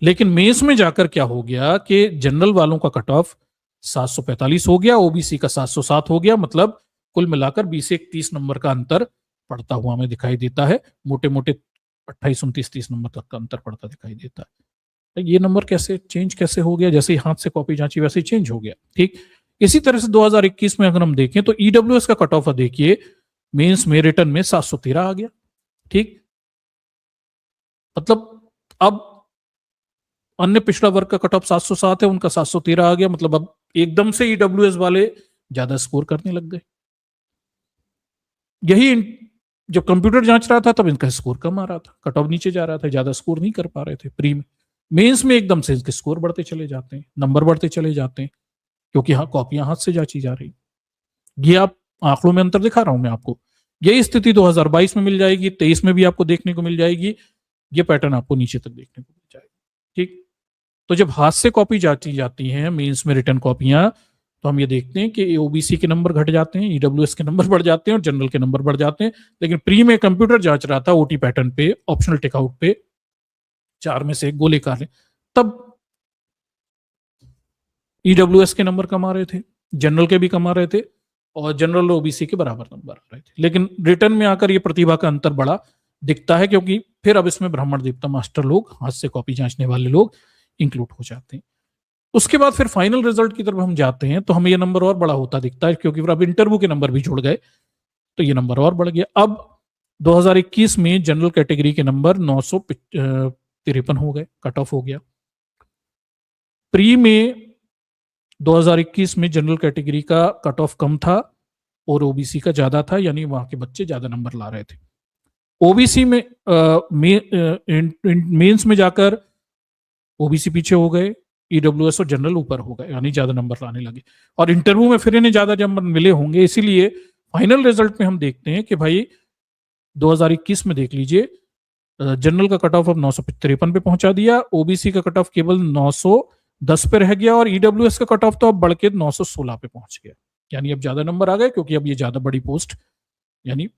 लेकिन मेंस में जाकर क्या हो गया कि जनरल वालों का कट ऑफ 745 हो गया, ओबीसी का 707 हो गया, मतलब कुल मिलाकर 20 से 30 नंबर का अंतर पड़ता हुआ हमें दिखाई देता है। मोटे मोटे 28, 29, 30 नंबर तक का अंतर पड़ता दिखाई देता है। ये नंबर कैसे चेंज कैसे हो गया, जैसे ही हाथ से कॉपी जांची वैसे ही चेंज हो गया। ठीक, इसी तरह से 2021 में अगर हम देखें तो ईडब्ल्यूएस का कट ऑफ देखिए मेंस में रिटर्न में 713 आ गया। ठीक, मतलब अब अन्य पिछड़ा वर्ग का कट ऑफ 707 है, उनका 713 आ गया, मतलब अब एकदम से ईडब्ल्यूएस वाले ज्यादा स्कोर करने लग गए। यही जब कंप्यूटर जांच रहा था तब इनका स्कोर कम आ रहा था, कट ऑफ नीचे जा रहा था, ज्यादा स्कोर नहीं कर पा रहे थे प्री में। मेंस में एकदम से इनके स्कोर बढ़ते चले जाते हैं, नंबर बढ़ते चले जाते हैं, क्योंकि हाँ कॉपियां हाथ से जांची जा रही। ये आप आंकड़ों में अंतर दिखा रहा हूं मैं आपको। यही स्थिति 2022 में मिल जाएगी, 23 में भी आपको देखने को मिल जाएगी। ये पैटर्न आपको नीचे तक देखने को मिल जाएगा। ठीक, तो जब हाथ से कॉपी जांची जाती हैं मेंस में रिटर्न कॉपियां, तो हम ये देखते हैं कि ओबीसी के नंबर घट जाते हैं, ईडब्ल्यूएस के नंबर बढ़ जाते हैं और जनरल के नंबर बढ़ जाते हैं। लेकिन प्री में कंप्यूटर जांच रहा था ओटी पैटर्न पे, ऑप्शनल टेकआउट पे, 4 में से 1 गोले निकाले, तब ईडब्ल्यूएस के नंबर कम आ रहे थे, जनरल के भी कम आ रहे थे, और जनरल ओबीसी के बराबर नंबर आ रहे थे। लेकिन रिटर्न में आकर ये प्रतिभा का अंतर बड़ा दिखता है, क्योंकि फिर अब इसमें ब्राह्मण देवता मास्टर लोग, हाथ से कॉपी जांचने वाले लोग इंक्लूड हो जाते हैं। उसके बाद फिर फाइनल रिजल्ट की तरफ हम जाते हैं तो हमें ये नंबर और बड़ा होता दिखता है, क्योंकि फिर अब इंटरव्यू के नंबर भी जुड़ गए, तो ये नंबर और बढ़ गया। अब 2021 में जनरल कैटेगरी के नंबर 953 हो गए, कट ऑफ हो गया। प्री में 2021 में जनरल कैटेगरी का कट ऑफ कम था और ओबीसी का ज्यादा था, यानी वहां के बच्चे ज्यादा नंबर ला रहे थे। ओबीसी में मेंस में जाकर ओबीसी पीछे हो गए, ईडब्ल्यूएस और जनरल ऊपर हो गए, यानी ज्यादा नंबर लाने लगे। और इंटरव्यू में फिर इन्हें ज्यादा नंबर मिले होंगे, इसीलिए फाइनल रिजल्ट में हम देखते हैं कि भाई 2021 में देख लीजिए, जनरल का कट ऑफ अब 953 पे पहुंचा दिया, ओबीसी का कट ऑफ केवल 910 पे रह गया, और ईडब्ल्यूएस का कट ऑफ तो अब बढ़ के 916 पे पहुंच गया। यानी अब ज्यादा नंबर आ गए, क्योंकि अब ये ज्यादा बड़ी पोस्ट, यानी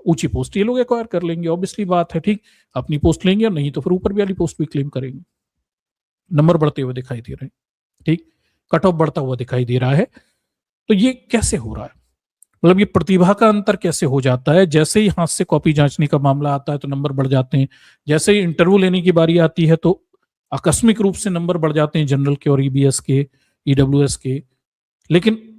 ऊंची पोस्ट ये लोग एक्वायर कर लेंगे, ऑब्वियसली बात है। ठीक, अपनी पोस्ट लेंगे और नहीं तो फिर ऊपर भी वाली पोस्ट भी क्लेम करेंगे। नंबर बढ़ते हुए दिखाई दे रहे हैं। ठीक, कट ऑफ बढ़ता हुआ दिखाई दे रहा है। तो ये कैसे हो रहा है, मतलब ये प्रतिभा का अंतर कैसे हो जाता है? जैसे ही हाथ से कॉपी जांचने का मामला आता है तो नंबर बढ़ जाते हैं, जैसे ही इंटरव्यू लेने की बारी आती है तो आकस्मिक रूप से नंबर बढ़ जाते हैं जनरल के और ईबीएस के, ईडब्ल्यूएस के। लेकिन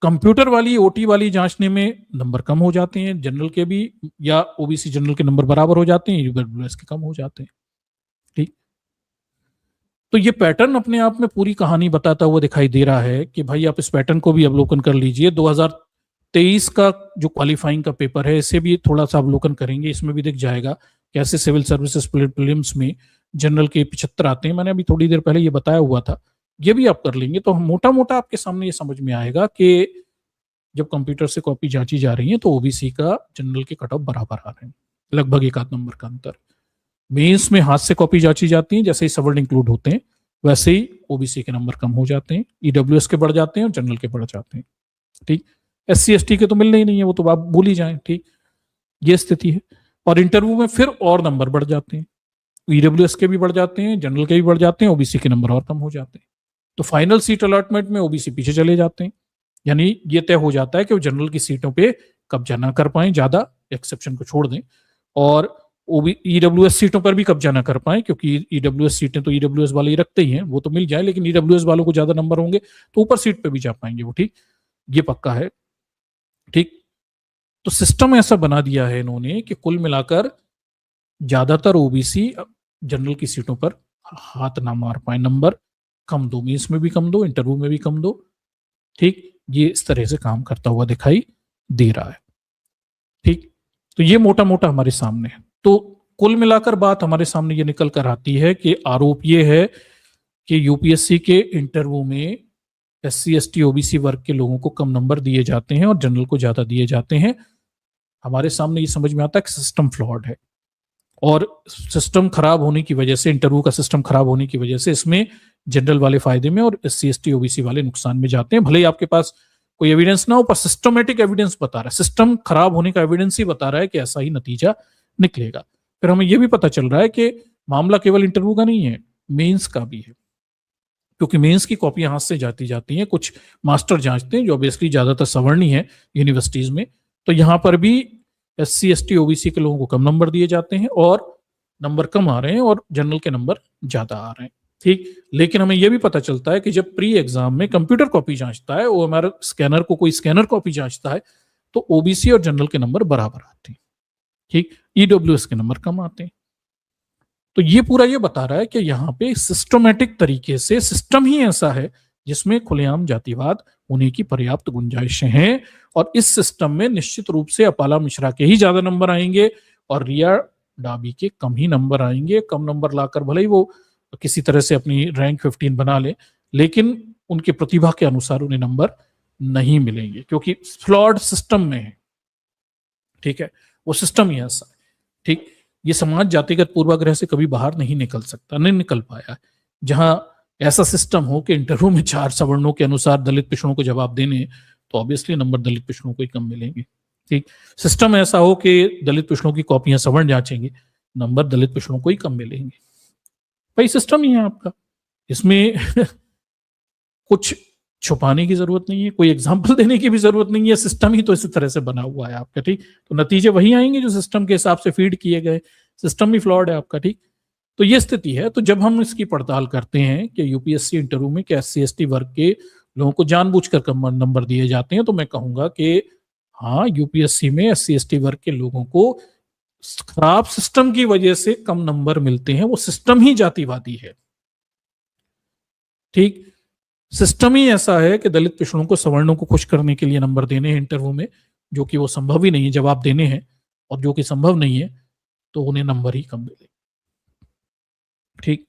कंप्यूटर वाली, ओटी वाली जांचने में नंबर कम हो जाते हैं जनरल के भी, या ओबीसी जनरल के नंबर बराबर हो जाते हैं, ईडब्ल्यूएस के कम हो जाते हैं। ठीक, तो ये पैटर्न अपने आप में पूरी कहानी बताता हुआ दिखाई दे रहा है कि भाई आप इस पैटर्न को भी अवलोकन कर लीजिए। 2023 का जो क्वालिफाइंग का पेपर है, इसे भी थोड़ा सा अवलोकन करेंगे, इसमें भी दिख जाएगा कैसे सिविल सर्विसेज प्रीलिम्स में जनरल के 75 आते हैं। मैंने अभी थोड़ी देर पहले ये बताया हुआ था, ये भी आप कर लेंगे तो मोटा मोटा आपके सामने ये समझ में आएगा कि जब कंप्यूटर से कॉपी जांची जा रही है तो ओबीसी का जनरल के कट ऑफ बराबर आ रहे हैं, लगभग 1 आध नंबर का अंतर। मेंस में हाथ से कॉपी जांची जाती है, जैसे ही सवर्ण इंक्लूड होते हैं वैसे ही ओबीसी के नंबर कम हो जाते हैं, ईडब्ल्यूएस के बढ़ जाते हैं और जनरल के बढ़ जाते हैं। ठीक, एससी एसटी के तो मिलने ही नहीं है, वो तो आप भूल ही जाएं। ठीक, ये स्थिति है। और इंटरव्यू में फिर और नंबर बढ़ जाते हैं, ईडब्ल्यूएस के भी बढ़ जाते हैं, जनरल के भी बढ़ जाते हैं, ओबीसी के नंबर और कम हो जाते हैं। तो फाइनल सीट अलॉटमेंट में ओबीसी पीछे चले जाते हैं, यानी ये तय हो जाता है कि वो जनरल की सीटों पे कब्जा ना कर पाए, ज्यादा एक्सेप्शन को छोड़ दें, और ईडब्ल्यूएस सीटों पर भी कब्जा ना कर पाए, क्योंकि ईडब्ल्यूएस सीटें तो ईडब्ल्यूएस वाले ही रखते ही हैं, वो तो मिल जाए, लेकिन ईडब्ल्यूएस वालों को ज्यादा नंबर होंगे तो ऊपर सीट पे भी जा पाएंगे वो। ठीक, ये पक्का है। ठीक, तो सिस्टम ऐसा बना दिया है इन्होंने कि कुल मिलाकर ज्यादातर ओबीसी जनरल की सीटों पर हाथ ना मार पाए, नंबर कम दो, मेंस में भी कम दो, इंटरव्यू में भी कम दो। ठीक, ये इस तरह से काम करता हुआ दिखाई दे रहा है। ठीक, तो ये मोटा मोटा हमारे सामने है। तो कुल मिलाकर बात हमारे सामने ये निकल कर आती है कि आरोप ये है कि यूपीएससी के इंटरव्यू में एससी एसटी ओबीसी वर्ग के लोगों को कम नंबर दिए जाते हैं और जनरल को ज्यादा दिए जाते हैं। हमारे सामने ये समझ में आता है कि सिस्टम फ्लॉड है, और सिस्टम खराब होने की वजह से, इंटरव्यू का सिस्टम खराब होने की वजह से इसमें जनरल वाले फायदे में और एससी एसटी ओबीसी वाले नुकसान में जाते हैं। भले ही आपके पास कोई एविडेंस ना हो, पर सिस्टमेटिक एविडेंस बता रहा है, सिस्टम खराब होने का एविडेंस ही बता रहा है कि ऐसा ही नतीजा निकलेगा। फिर हमें यह भी पता चल रहा है कि मामला केवल इंटरव्यू का नहीं है, मेंस का भी है, क्योंकि मेंस की कॉपियां हाथ से जाती हैं, कुछ मास्टर जांचते हैं जो बेसिकली ज्यादातर सवर्णी है यूनिवर्सिटीज में। तो यहां पर भी एससी एसटी ओबीसी के लोगों को कम नंबर दिए जाते हैं और नंबर कम आ रहे हैं, और जनरल के नंबर ज्यादा आ रहे हैं। ठीक, लेकिन हमें यह भी पता चलता है कि जब प्री एग्जाम में कंप्यूटर कॉपी जांचता है, वो हमारे स्कैनर को कोई स्कैनर कॉपी जांचता है, तो ओबीसी और जनरल के नंबर बराबर आते हैं, ठीक। ईडब्ल्यूएस के नंबर कम आते हैं। तो ये पूरा ये बता रहा है कि यहाँ पे सिस्टमेटिक तरीके से सिस्टम ही ऐसा है जिसमें खुलेआम जातिवाद होने की पर्याप्त गुंजाइशें हैं, और इस सिस्टम में निश्चित रूप से अपाला मिश्रा के ही ज्यादा नंबर आएंगे और रिया डाबी के कम ही नंबर आएंगे। कम नंबर लाकर भले ही वो किसी तरह से अपनी रैंक 15 बना ले, लेकिन उनकी प्रतिभा के अनुसार उन्हें नंबर नहीं मिलेंगे, क्योंकि फ्लॉड सिस्टम में है, ठीक है। वो सिस्टम ही ऐसा है, ठीक। ये समाज जातिगत पूर्वाग्रह से कभी बाहर नहीं निकल सकता, नहीं निकल पाया। जहां ऐसा सिस्टम हो कि इंटरव्यू में 4 सवर्णों के अनुसार दलित पिछड़ों को जवाब देने, तो ऑब्वियसली नंबर दलित पिछड़ों को ही कम मिलेंगे, ठीक। सिस्टम ऐसा हो कि दलित पिछड़ों की कॉपियां सवर्ण जांचेंगे, नंबर दलित पिछड़ों को ही कम मिलेंगे। भाई सिस्टम ही है आपका, इसमें कुछ छुपाने की जरूरत नहीं है, कोई एग्जाम्पल देने की भी जरूरत नहीं है, सिस्टम ही तो इसी तरह से बना हुआ है आपका, ठीक। तो नतीजे वही आएंगे जो सिस्टम के हिसाब से फीड किए गए, सिस्टम ही फ्लॉड है आपका, ठीक। तो ये स्थिति है। तो जब हम इसकी पड़ताल करते हैं कि यूपीएससी इंटरव्यू में क्या SC/ST वर्ग के लोगों को जानबूझकर कम नंबर दिए जाते हैं, तो मैं कहूंगा कि हाँ, यूपीएससी में SC/ST वर्ग के लोगों को खराब सिस्टम की वजह से कम नंबर मिलते हैं। वो सिस्टम ही जातिवादी है, ठीक। सिस्टम ही ऐसा है कि दलित पिछड़ों को सवर्णों को खुश करने के लिए नंबर देने हैं इंटरव्यू में, जो कि वो संभव ही नहीं है, जवाब देने हैं, और जो कि संभव नहीं है तो उन्हें नंबर ही कम मिले, ठीक।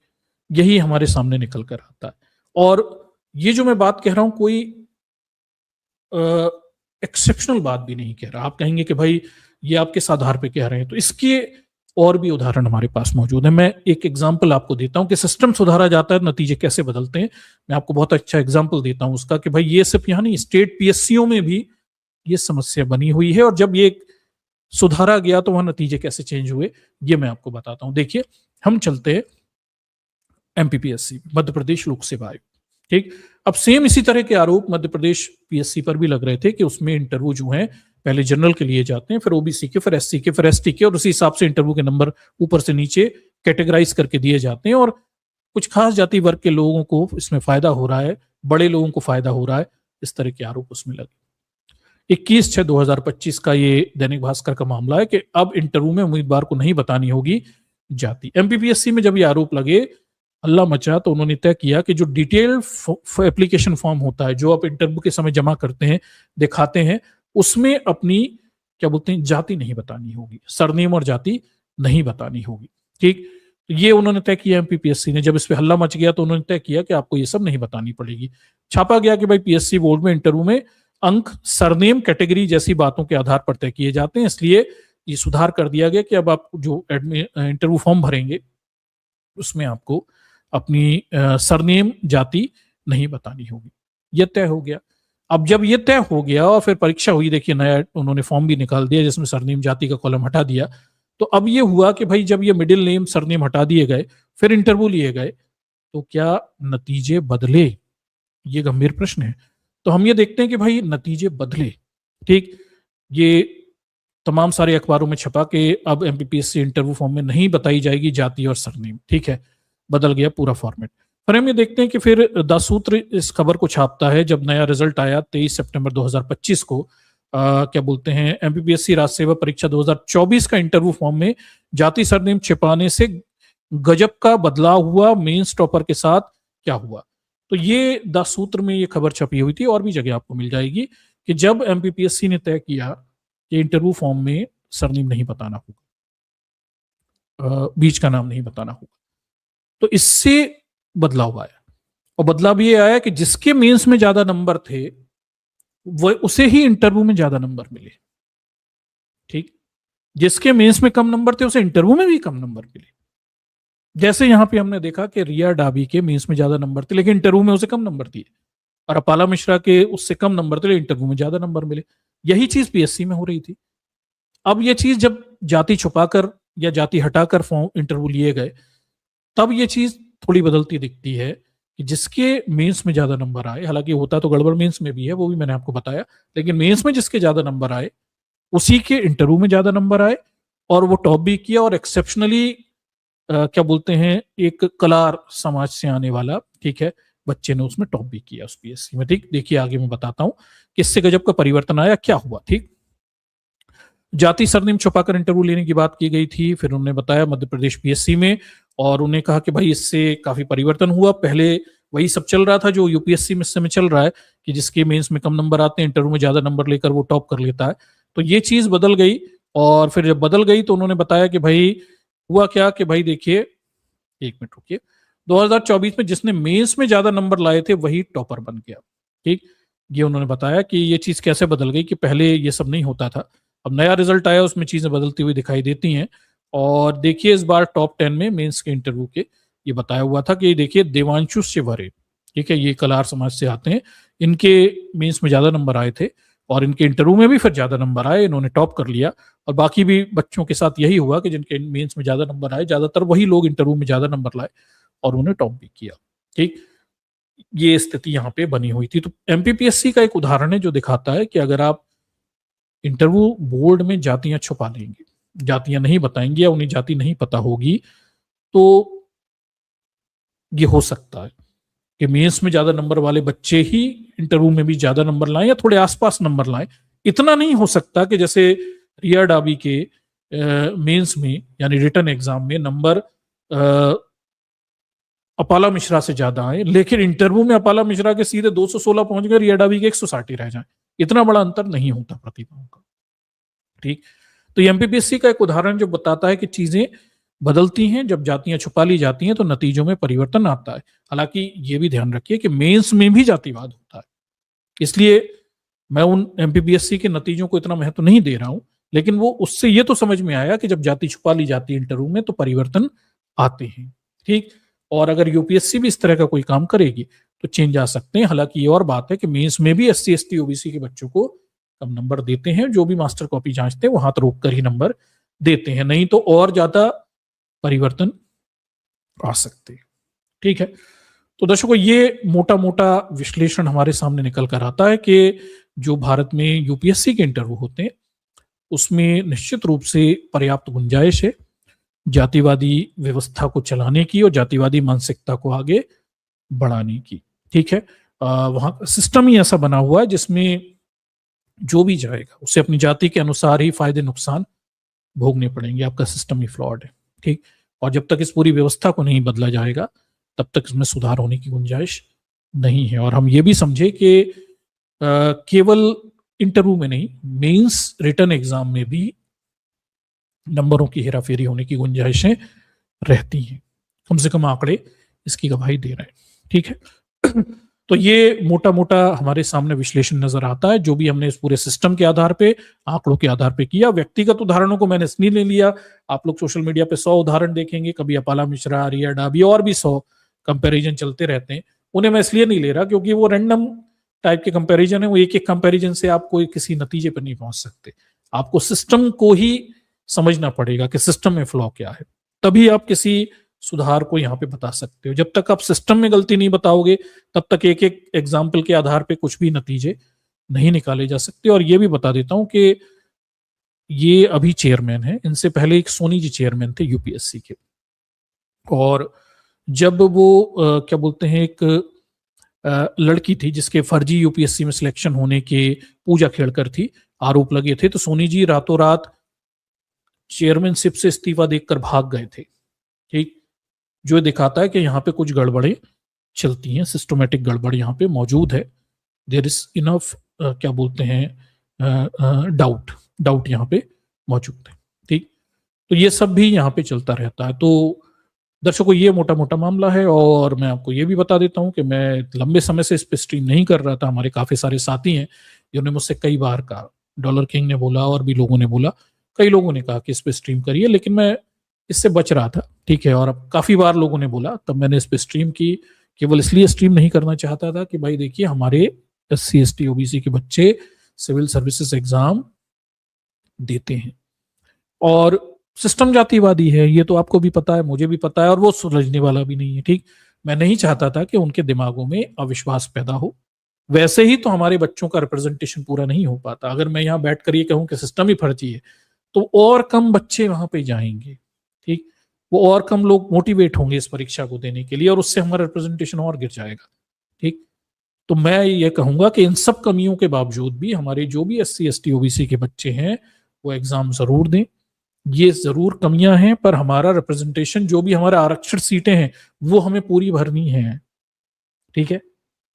यही हमारे सामने निकल कर आता है। और ये जो मैं बात कह रहा हूं, कोई एक्सेप्शनल बात भी नहीं कह रहा। आप कहेंगे कि भाई ये आप किस आधार पे कह रहे हैं, तो इसके और भी उदाहरण हमारे पास मौजूद है। मैं एक एग्जांपल आपको देता हूं कि सिस्टम सुधारा जाता है, नतीजे कैसे बदलते हैं। मैं आपको बहुत अच्छा एग्जांपल देता हूं उसका, कि भाई ये सिर्फ यहाँ नहीं, स्टेट PSCओं में भी ये समस्या बनी हुई है, और जब ये सुधारा गया तो वहां नतीजे कैसे चेंज हुए, ये मैं आपको बताता हूं। देखिए, हम चलते हैं MPPSC, मध्य प्रदेश लोक सेवा आयोग, ठीक। अब सेम इसी तरह के आरोप मध्य प्रदेश PSC पर भी लग रहे थे कि उसमें इंटरव्यू जो है पहले जनरल के लिए जाते हैं, फिर ओबीसी के, फिर SC के, फिर ST के, और उसी हिसाब से इंटरव्यू के नंबर ऊपर से नीचे कैटेगराइज करके दिए जाते हैं, और कुछ खास जाति वर्ग के लोगों को इसमें फायदा हो रहा है, बड़े लोगों को फायदा हो रहा है, इस तरह के आरोप उसमें लगे। 21/6/2025 का ये दैनिक भास्कर का मामला है कि अब इंटरव्यू में उम्मीदवार को नहीं बतानी होगी जाति। MPPSC में जब ये आरोप लगे, हल्ला मचा, तो उन्होंने तय किया कि जो डिटेल एप्लीकेशन फॉर्म होता है, जो आप इंटरव्यू के समय जमा करते हैं, दिखाते हैं, उसमें अपनी क्या बोलते हैं जाति नहीं बतानी होगी, सरनेम और जाति नहीं बतानी होगी, ठीक। ये उन्होंने तय किया MPPSC ने। जब इस पे हल्ला मच गया तो उन्होंने तय किया कि आपको ये सब नहीं बतानी पड़ेगी। छापा गया कि भाई PSC बोर्ड में इंटरव्यू में अंक सरनेम कैटेगरी जैसी बातों के आधार पर तय किए जाते हैं, इसलिए ये सुधार कर दिया गया कि अब आप जो इंटरव्यू फॉर्म भरेंगे उसमें आपको अपनी सरनेम जाति नहीं बतानी होगी। यह तय हो गया। अब जब ये तय हो गया और फिर परीक्षा हुई, देखिए नया उन्होंने फॉर्म भी निकाल दिया जिसमें सरनेम जाति का कॉलम हटा दिया। तो अब ये हुआ कि भाई जब ये मिडिल नेम सरनेम हटा दिए गए, फिर इंटरव्यू लिए गए, तो क्या नतीजे बदले? ये गंभीर प्रश्न है। तो हम ये देखते हैं कि भाई नतीजे बदले, ठीक। ये तमाम सारे अखबारों में छपा कि अब MPPSC इंटरव्यू फॉर्म में नहीं बताई जाएगी जाति और सरनेम, ठीक है। बदल गया पूरा फॉर्मेट। फिर हम ये देखते हैं कि फिर द सूत्र इस खबर को छापता है जब नया रिजल्ट आया 23 सितंबर 2025 को। क्या बोलते हैं, MPPSC राज्य सेवा परीक्षा 2024 का इंटरव्यू फॉर्म में जाति सरनेम छिपाने से गजब का बदलाव हुआ, मेंस टॉपर के साथ क्या हुआ। तो ये द सूत्र में ये खबर छपी हुई थी, और भी जगह आपको मिल जाएगी, कि जब MPPSC ने तय किया कि इंटरव्यू फॉर्म में सरनेम नहीं बताना होगा, बीच का नाम नहीं बताना होगा, तो इससे बदलाव आया। और बदलाव ये आया कि जिसके मेंस में ज्यादा नंबर थे वो उसे ही इंटरव्यू में ज्यादा नंबर मिले, ठीक। जिसके मेंस में कम नंबर थे उसे इंटरव्यू में भी कम नंबर मिले। जैसे यहां पे हमने देखा कि रिया डाबी के मेंस में ज्यादा नंबर थे लेकिन इंटरव्यू में उसे कम नंबर दिए, और अपाला मिश्रा के उससे कम नंबर थे लेकिन इंटरव्यू में ज्यादा नंबर मिले। यही चीज PSC में हो रही थी। अब ये चीज जब जाति छुपाकर या जाति हटाकर फॉर्म इंटरव्यू लिए गए, तब ये चीज थोड़ी बदलती दिखती है कि जिसके मेंस में ज्यादा नंबर आए, हालांकि होता तो गड़बड़ मेंस में भी है, वो भी मैंने आपको बताया, लेकिन मेंस में जिसके ज्यादा नंबर आए उसी के इंटरव्यू में ज्यादा नंबर आए, और वो टॉप भी किया। और एक्सेप्शनली क्या बोलते हैं, एक कलार समाज से आने वाला, ठीक है, बच्चे ने उसमें टॉप भी किया उस PSC में, ठीक। देखिए आगे मैं बताता हूं किससे गजब का परिवर्तन आया, क्या हुआ, ठीक। जाति सरनेम छुपाकर इंटरव्यू लेने की बात की गई थी। फिर उन्होंने बताया मध्य प्रदेश पीएससी में, और उन्हें कहा कि भाई इससे काफी परिवर्तन हुआ। पहले वही सब चल रहा था जो यूपीएससी में इस समय चल रहा है कि जिसके मेंस में कम नंबर आते हैं, इंटरव्यू में ज्यादा नंबर लेकर वो टॉप कर लेता है। तो ये चीज बदल गई। और फिर जब बदल गई तो उन्होंने बताया कि भाई हुआ क्या कि भाई देखिए, एक मिनट रुकिए, 2024 में जिसने मेंस में ज्यादा नंबर लाए थे वही टॉपर बन गया। ठीक, ये उन्होंने बताया कि ये चीज कैसे बदल गई, कि पहले ये सब नहीं होता था, अब नया रिजल्ट आया उसमें चीजें बदलती हुई दिखाई देती हैं। और देखिए इस बार टॉप 10 में मेंस के इंटरव्यू के ये बताया हुआ था कि देखिए देवांशु शिवहरे, ठीक है, ये कलार समाज से आते हैं, इनके मेंस में ज्यादा नंबर आए थे और इनके इंटरव्यू में भी फिर ज्यादा नंबर आए, इन्होंने टॉप कर लिया। और बाकी भी बच्चों के साथ यही हुआ कि जिनके मेंस में ज्यादा नंबर आए, ज्यादातर वही लोग इंटरव्यू में ज्यादा नंबर लाए और उन्हें टॉप भी किया। ठीक, ये स्थिति यहाँ पे बनी हुई थी। तो एमपीपीएससी का एक उदाहरण है जो दिखाता है कि अगर आप इंटरव्यू बोर्ड में जातियां छुपा लेंगे, जातियां नहीं बताएंगे या उन्हें जाति नहीं पता होगी, तो ये हो सकता है कि मेंस में ज्यादा नंबर वाले बच्चे ही इंटरव्यू में भी ज्यादा नंबर लाएं या थोड़े आसपास नंबर लाएं। इतना नहीं हो सकता कि जैसे रिया डाबी के मेंस में यानी रिटन एग्जाम में नंबर अपाला मिश्रा से ज्यादा आए, लेकिन इंटरव्यू में अपाला मिश्रा के सीधे 216 पहुंच गए, रिया डाबी के 160 ही रह जाए। इतना बड़ा अंतर नहीं होता प्रतिभाओं का। ठीक, तो एमपीपीएससी का एक उदाहरण जो बताता है कि चीजें बदलती हैं, जब जातियां छुपा ली जाती हैं तो नतीजों में परिवर्तन आता है। हालांकि ये भी ध्यान रखिए कि मेंस में भी जातिवाद होता है, इसलिए मैं उन एमपीपीएससी के नतीजों को इतना महत्व नहीं दे रहा हूं, लेकिन वो उससे ये तो समझ में आया कि जब जाति छुपा ली जाती है इंटरव्यू में तो परिवर्तन आते हैं। ठीक, और अगर यूपीएससी भी इस तरह का कोई काम करेगी तो चेंज आ सकते हैं। हालांकि ये और बात है कि मेंस में भी एससी एसटी ओबीसी के बच्चों को कम नंबर देते हैं, जो भी मास्टर कॉपी जांचते हैं वो हाथ रोक कर ही नंबर देते हैं, नहीं तो और ज्यादा परिवर्तन आ सकते हैं। ठीक है, तो दर्शकों ये मोटा मोटा विश्लेषण हमारे सामने निकल कर आता है कि जो भारत में यूपीएससी के इंटरव्यू होते हैं उसमें निश्चित रूप से पर्याप्त गुंजाइश है जातिवादी व्यवस्था को चलाने की और जातिवादी मानसिकता को आगे बढ़ाने की। ठीक है, वहां सिस्टम ही ऐसा बना हुआ है जिसमें जो भी जाएगा उसे अपनी जाति के अनुसार ही फायदे नुकसान भोगने पड़ेंगे। आपका सिस्टम ही फ्लॉड है। ठीक, और जब तक इस पूरी व्यवस्था को नहीं बदला जाएगा तब तक इसमें सुधार होने की गुंजाइश नहीं है। और हम ये भी समझे कि केवल इंटरव्यू में नहीं, मेंस रिटन एग्जाम में भी नंबरों की हेराफेरी होने की गुंजाइशें रहती हैं। कम से कम आंकड़े इसकी गवाही दे रहे हैं। ठीक है, तो ये मोटा मोटा हमारे सामने विश्लेषण नजर आता है जो भी हमने इस पूरे सिस्टम के आधार पे, आंकड़ों के आधार पे किया। व्यक्तिगत उदाहरणों को मैंने इसलिए ले लिया, आप लोग सोशल मीडिया पे 100 उदाहरण देखेंगे, कभी अपाला मिश्रा, रिया डाबी और भी 100 कंपैरिजन चलते रहते हैं। उन्हें मैं इसलिए नहीं ले रहा क्योंकि वो रैंडम टाइप के कंपैरिजन है, वो एक एक कंपैरिजन से आप कोई किसी नतीजे पर नहीं पहुंच सकते। आपको सिस्टम को ही समझना पड़ेगा कि सिस्टम में फ्लॉ क्या है, तभी आप किसी सुधार को यहाँ पे बता सकते हो। जब तक आप सिस्टम में गलती नहीं बताओगे तब तक एक एक एग्जाम्पल के आधार पे कुछ भी नतीजे नहीं निकाले जा सकते। और ये भी बता देता हूं कि ये अभी चेयरमैन है, इनसे पहले एक सोनी जी चेयरमैन थे यूपीएससी के, और जब वो क्या बोलते हैं, एक लड़की थी जिसके फर्जी यूपीएससी में सिलेक्शन होने के पूजा खेड़कर थी, आरोप लगे थे, तो सोनी जी रातों रात चेयरमैनशिप से इस्तीफा देकर भाग गए थे। ठीक, जो दिखाता है कि यहाँ पे कुछ गड़बड़े चलती हैं, सिस्टमेटिक गड़बड़ यहाँ पे मौजूद है। देयर इज इनफ क्या बोलते हैं डाउट यहाँ पे मौजूद है। ठीक, तो ये सब भी यहाँ पे चलता रहता है। तो दर्शकों ये मोटा मोटा मामला है। और मैं आपको ये भी बता देता हूँ कि मैं लंबे समय से इस पे स्ट्रीम नहीं कर रहा था। हमारे काफी सारे साथी हैं जिन्होंने मुझसे कई बार कहा, डॉलर किंग ने बोला और भी लोगों ने बोला, कई लोगों ने कहा कि इस पे स्ट्रीम करिए, लेकिन मैं इससे बच रहा था। ठीक है, और अब काफी बार लोगों ने बोला, तब मैंने इस पे स्ट्रीम की। केवल इसलिए स्ट्रीम नहीं करना चाहता था कि भाई देखिए हमारे एससी एसटी ओबीसी के बच्चे सिविल सर्विसेज एग्जाम देते हैं और सिस्टम जातिवादी है, ये तो आपको भी पता है, मुझे भी पता है, और वो सुलझने वाला भी नहीं है। ठीक, मैं नहीं चाहता था कि उनके दिमागों में अविश्वास पैदा हो। वैसे ही तो हमारे बच्चों का रिप्रेजेंटेशन पूरा नहीं हो पाता। अगर मैं यहाँ बैठ कर ये कहूँ कि सिस्टम ही फर्जी है तो और कम बच्चे वहां पे जाएंगे। ठीक, वो और कम लोग मोटिवेट होंगे इस परीक्षा को देने के लिए और उससे हमारा रिप्रेजेंटेशन और गिर जाएगा। ठीक, तो मैं ये कहूंगा कि इन सब कमियों के बावजूद भी हमारे जो भी एससी एसटी ओबीसी के बच्चे हैं वो एग्जाम जरूर दें। ये जरूर कमियां हैं, पर हमारा रिप्रेजेंटेशन, जो भी हमारे आरक्षित सीटें हैं वो हमें पूरी भरनी है। ठीक है,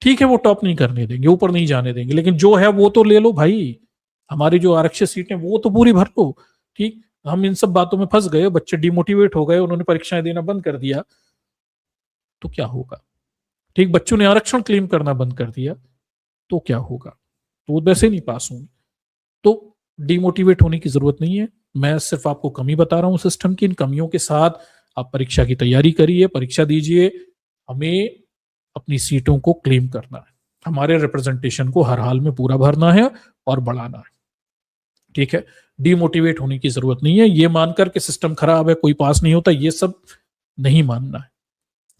ठीक है, वो टॉप नहीं करने देंगे, ऊपर नहीं जाने देंगे, लेकिन जो है वो तो ले लो भाई। हमारी जो आरक्षित सीटें वो तो पूरी भर लो। ठीक, हम इन सब बातों में फंस गए, बच्चे डिमोटिवेट हो गए, उन्होंने परीक्षाएं देना बंद कर दिया, तो क्या होगा? ठीक, बच्चों ने आरक्षण क्लेम करना बंद कर दिया तो क्या होगा? तो वो वैसे नहीं पास होंगे। तो डिमोटिवेट होने की जरूरत नहीं है। मैं सिर्फ आपको कमी बता रहा हूं सिस्टम की। इन कमियों के साथ आप परीक्षा की तैयारी करिए, परीक्षा दीजिए। हमें अपनी सीटों को क्लेम करना है, हमारे रिप्रेजेंटेशन को हर हाल में पूरा भरना है और बढ़ाना है। ठीक है, डिमोटिवेट होने की जरूरत नहीं है। ये मानकर के सिस्टम खराब है, कोई पास नहीं होता, ये सब नहीं मानना है।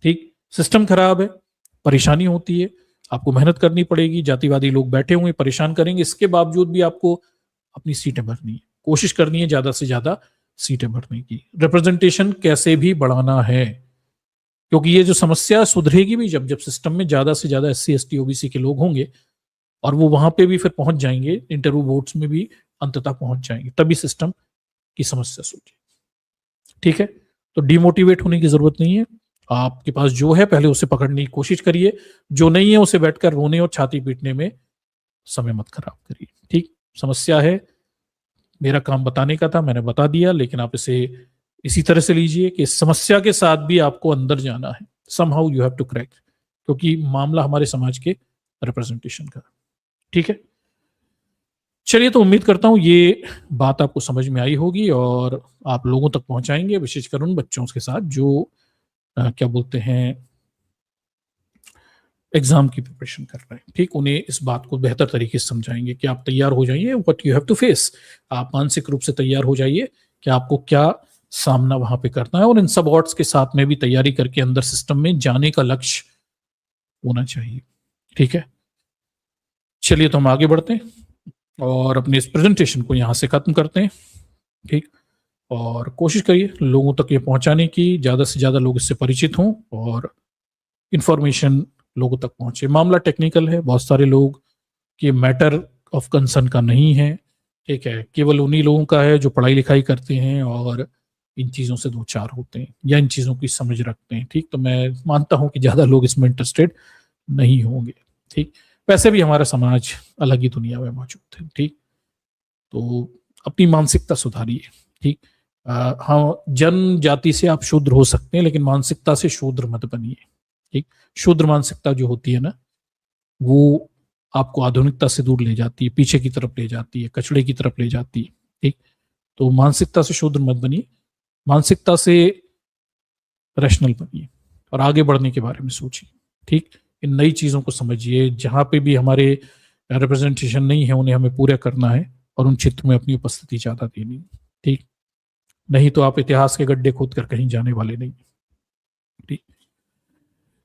ठीक, सिस्टम खराब है, परेशानी होती है, आपको मेहनत करनी पड़ेगी, जातिवादी लोग बैठे हुए परेशान करेंगे, इसके बावजूद भी आपको अपनी सीटें भरनी है, कोशिश करनी है ज्यादा से ज्यादा सीटें भरने की। रिप्रेजेंटेशन कैसे भी बढ़ाना है, क्योंकि ये जो समस्या सुधरेगी भी जब जब सिस्टम में ज्यादा से ज्यादा SC ST OBC के लोग होंगे, और वो वहां पे भी फिर पहुंच जाएंगे, इंटरव्यू बोर्ड्स में भी अंततः पहुंच जाएंगे, तभी सिस्टम की समस्या सुलझेगी। ठीक है, तो डिमोटिवेट होने की जरूरत नहीं है। आपके पास जो है पहले उसे पकड़ने की कोशिश करिए, जो नहीं है उसे बैठकर रोने और छाती पीटने में समय मत खराब करिए। ठीक, समस्या है, मेरा काम बताने का था, मैंने बता दिया, लेकिन आप इसे इसी तरह से लीजिए कि इस समस्या के साथ भी आपको अंदर जाना है। Somehow you have to crack, क्योंकि मामला हमारे समाज के रिप्रेजेंटेशन का। ठीक है, चलिए, तो उम्मीद करता हूं ये बात आपको समझ में आई होगी और आप लोगों तक पहुंचाएंगे, विशेषकर उन बच्चों के साथ जो क्या बोलते हैं, एग्जाम की प्रिपरेशन कर रहे हैं। ठीक, उन्हें इस बात को बेहतर तरीके से समझाएंगे कि आप तैयार हो जाइए, what you have to face. आप मानसिक रूप से तैयार हो जाइए कि आपको क्या सामना वहां पे करना है, और इन सब ऑर्ड्स के साथ में भी तैयारी करके अंदर सिस्टम में जाने का लक्ष्य होना चाहिए। ठीक है, चलिए, तो हम आगे बढ़ते हैं और अपने इस प्रेजेंटेशन को यहां से खत्म करते हैं। ठीक, और कोशिश करिए लोगों तक ये पहुंचाने की, ज्यादा से ज्यादा लोग इससे परिचित हों और इंफॉर्मेशन लोगों तक पहुंचे। मामला टेक्निकल है, बहुत सारे लोग कि मैटर ऑफ कंसर्न का नहीं है। ठीक है, केवल उन्हीं लोगों का है जो पढ़ाई लिखाई करते हैं और इन चीज़ों से दो चार होते हैं या इन चीज़ों की समझ रखते हैं। ठीक, तो मैं मानता हूं कि ज़्यादा लोग इसमें इंटरेस्टेड नहीं होंगे। ठीक, वैसे भी हमारा समाज अलग ही दुनिया में मौजूद है। ठीक, तो अपनी मानसिकता सुधारिए। ठीक, हाँ, जन्म जाति से आप शूद्र हो सकते हैं, लेकिन मानसिकता से शूद्र मत बनिए। ठीक, शूद्र मानसिकता जो होती है ना, वो आपको आधुनिकता से दूर ले जाती है, पीछे की तरफ ले जाती है, कचड़े की तरफ ले जाती है। ठीक, तो मानसिकता से शूद्र मत बनिए, मानसिकता से रैशनल बनिए और आगे बढ़ने के बारे में सोचिए। ठीक, इन नई चीजों को समझिए, जहां पे भी हमारे रिप्रेजेंटेशन नहीं है उन्हें हमें पूरा करना है और उन क्षेत्रों में अपनी उपस्थिति ज्यादा देनी। ठीक, नहीं तो आप इतिहास के गड्ढे खोद कर कहीं जाने वाले नहीं। ठीक,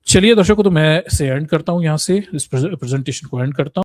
चलिए दर्शकों, तो मैं इसे एंड करता हूं, यहां से इस प्रेजेंटेशन को एंड करता हूं।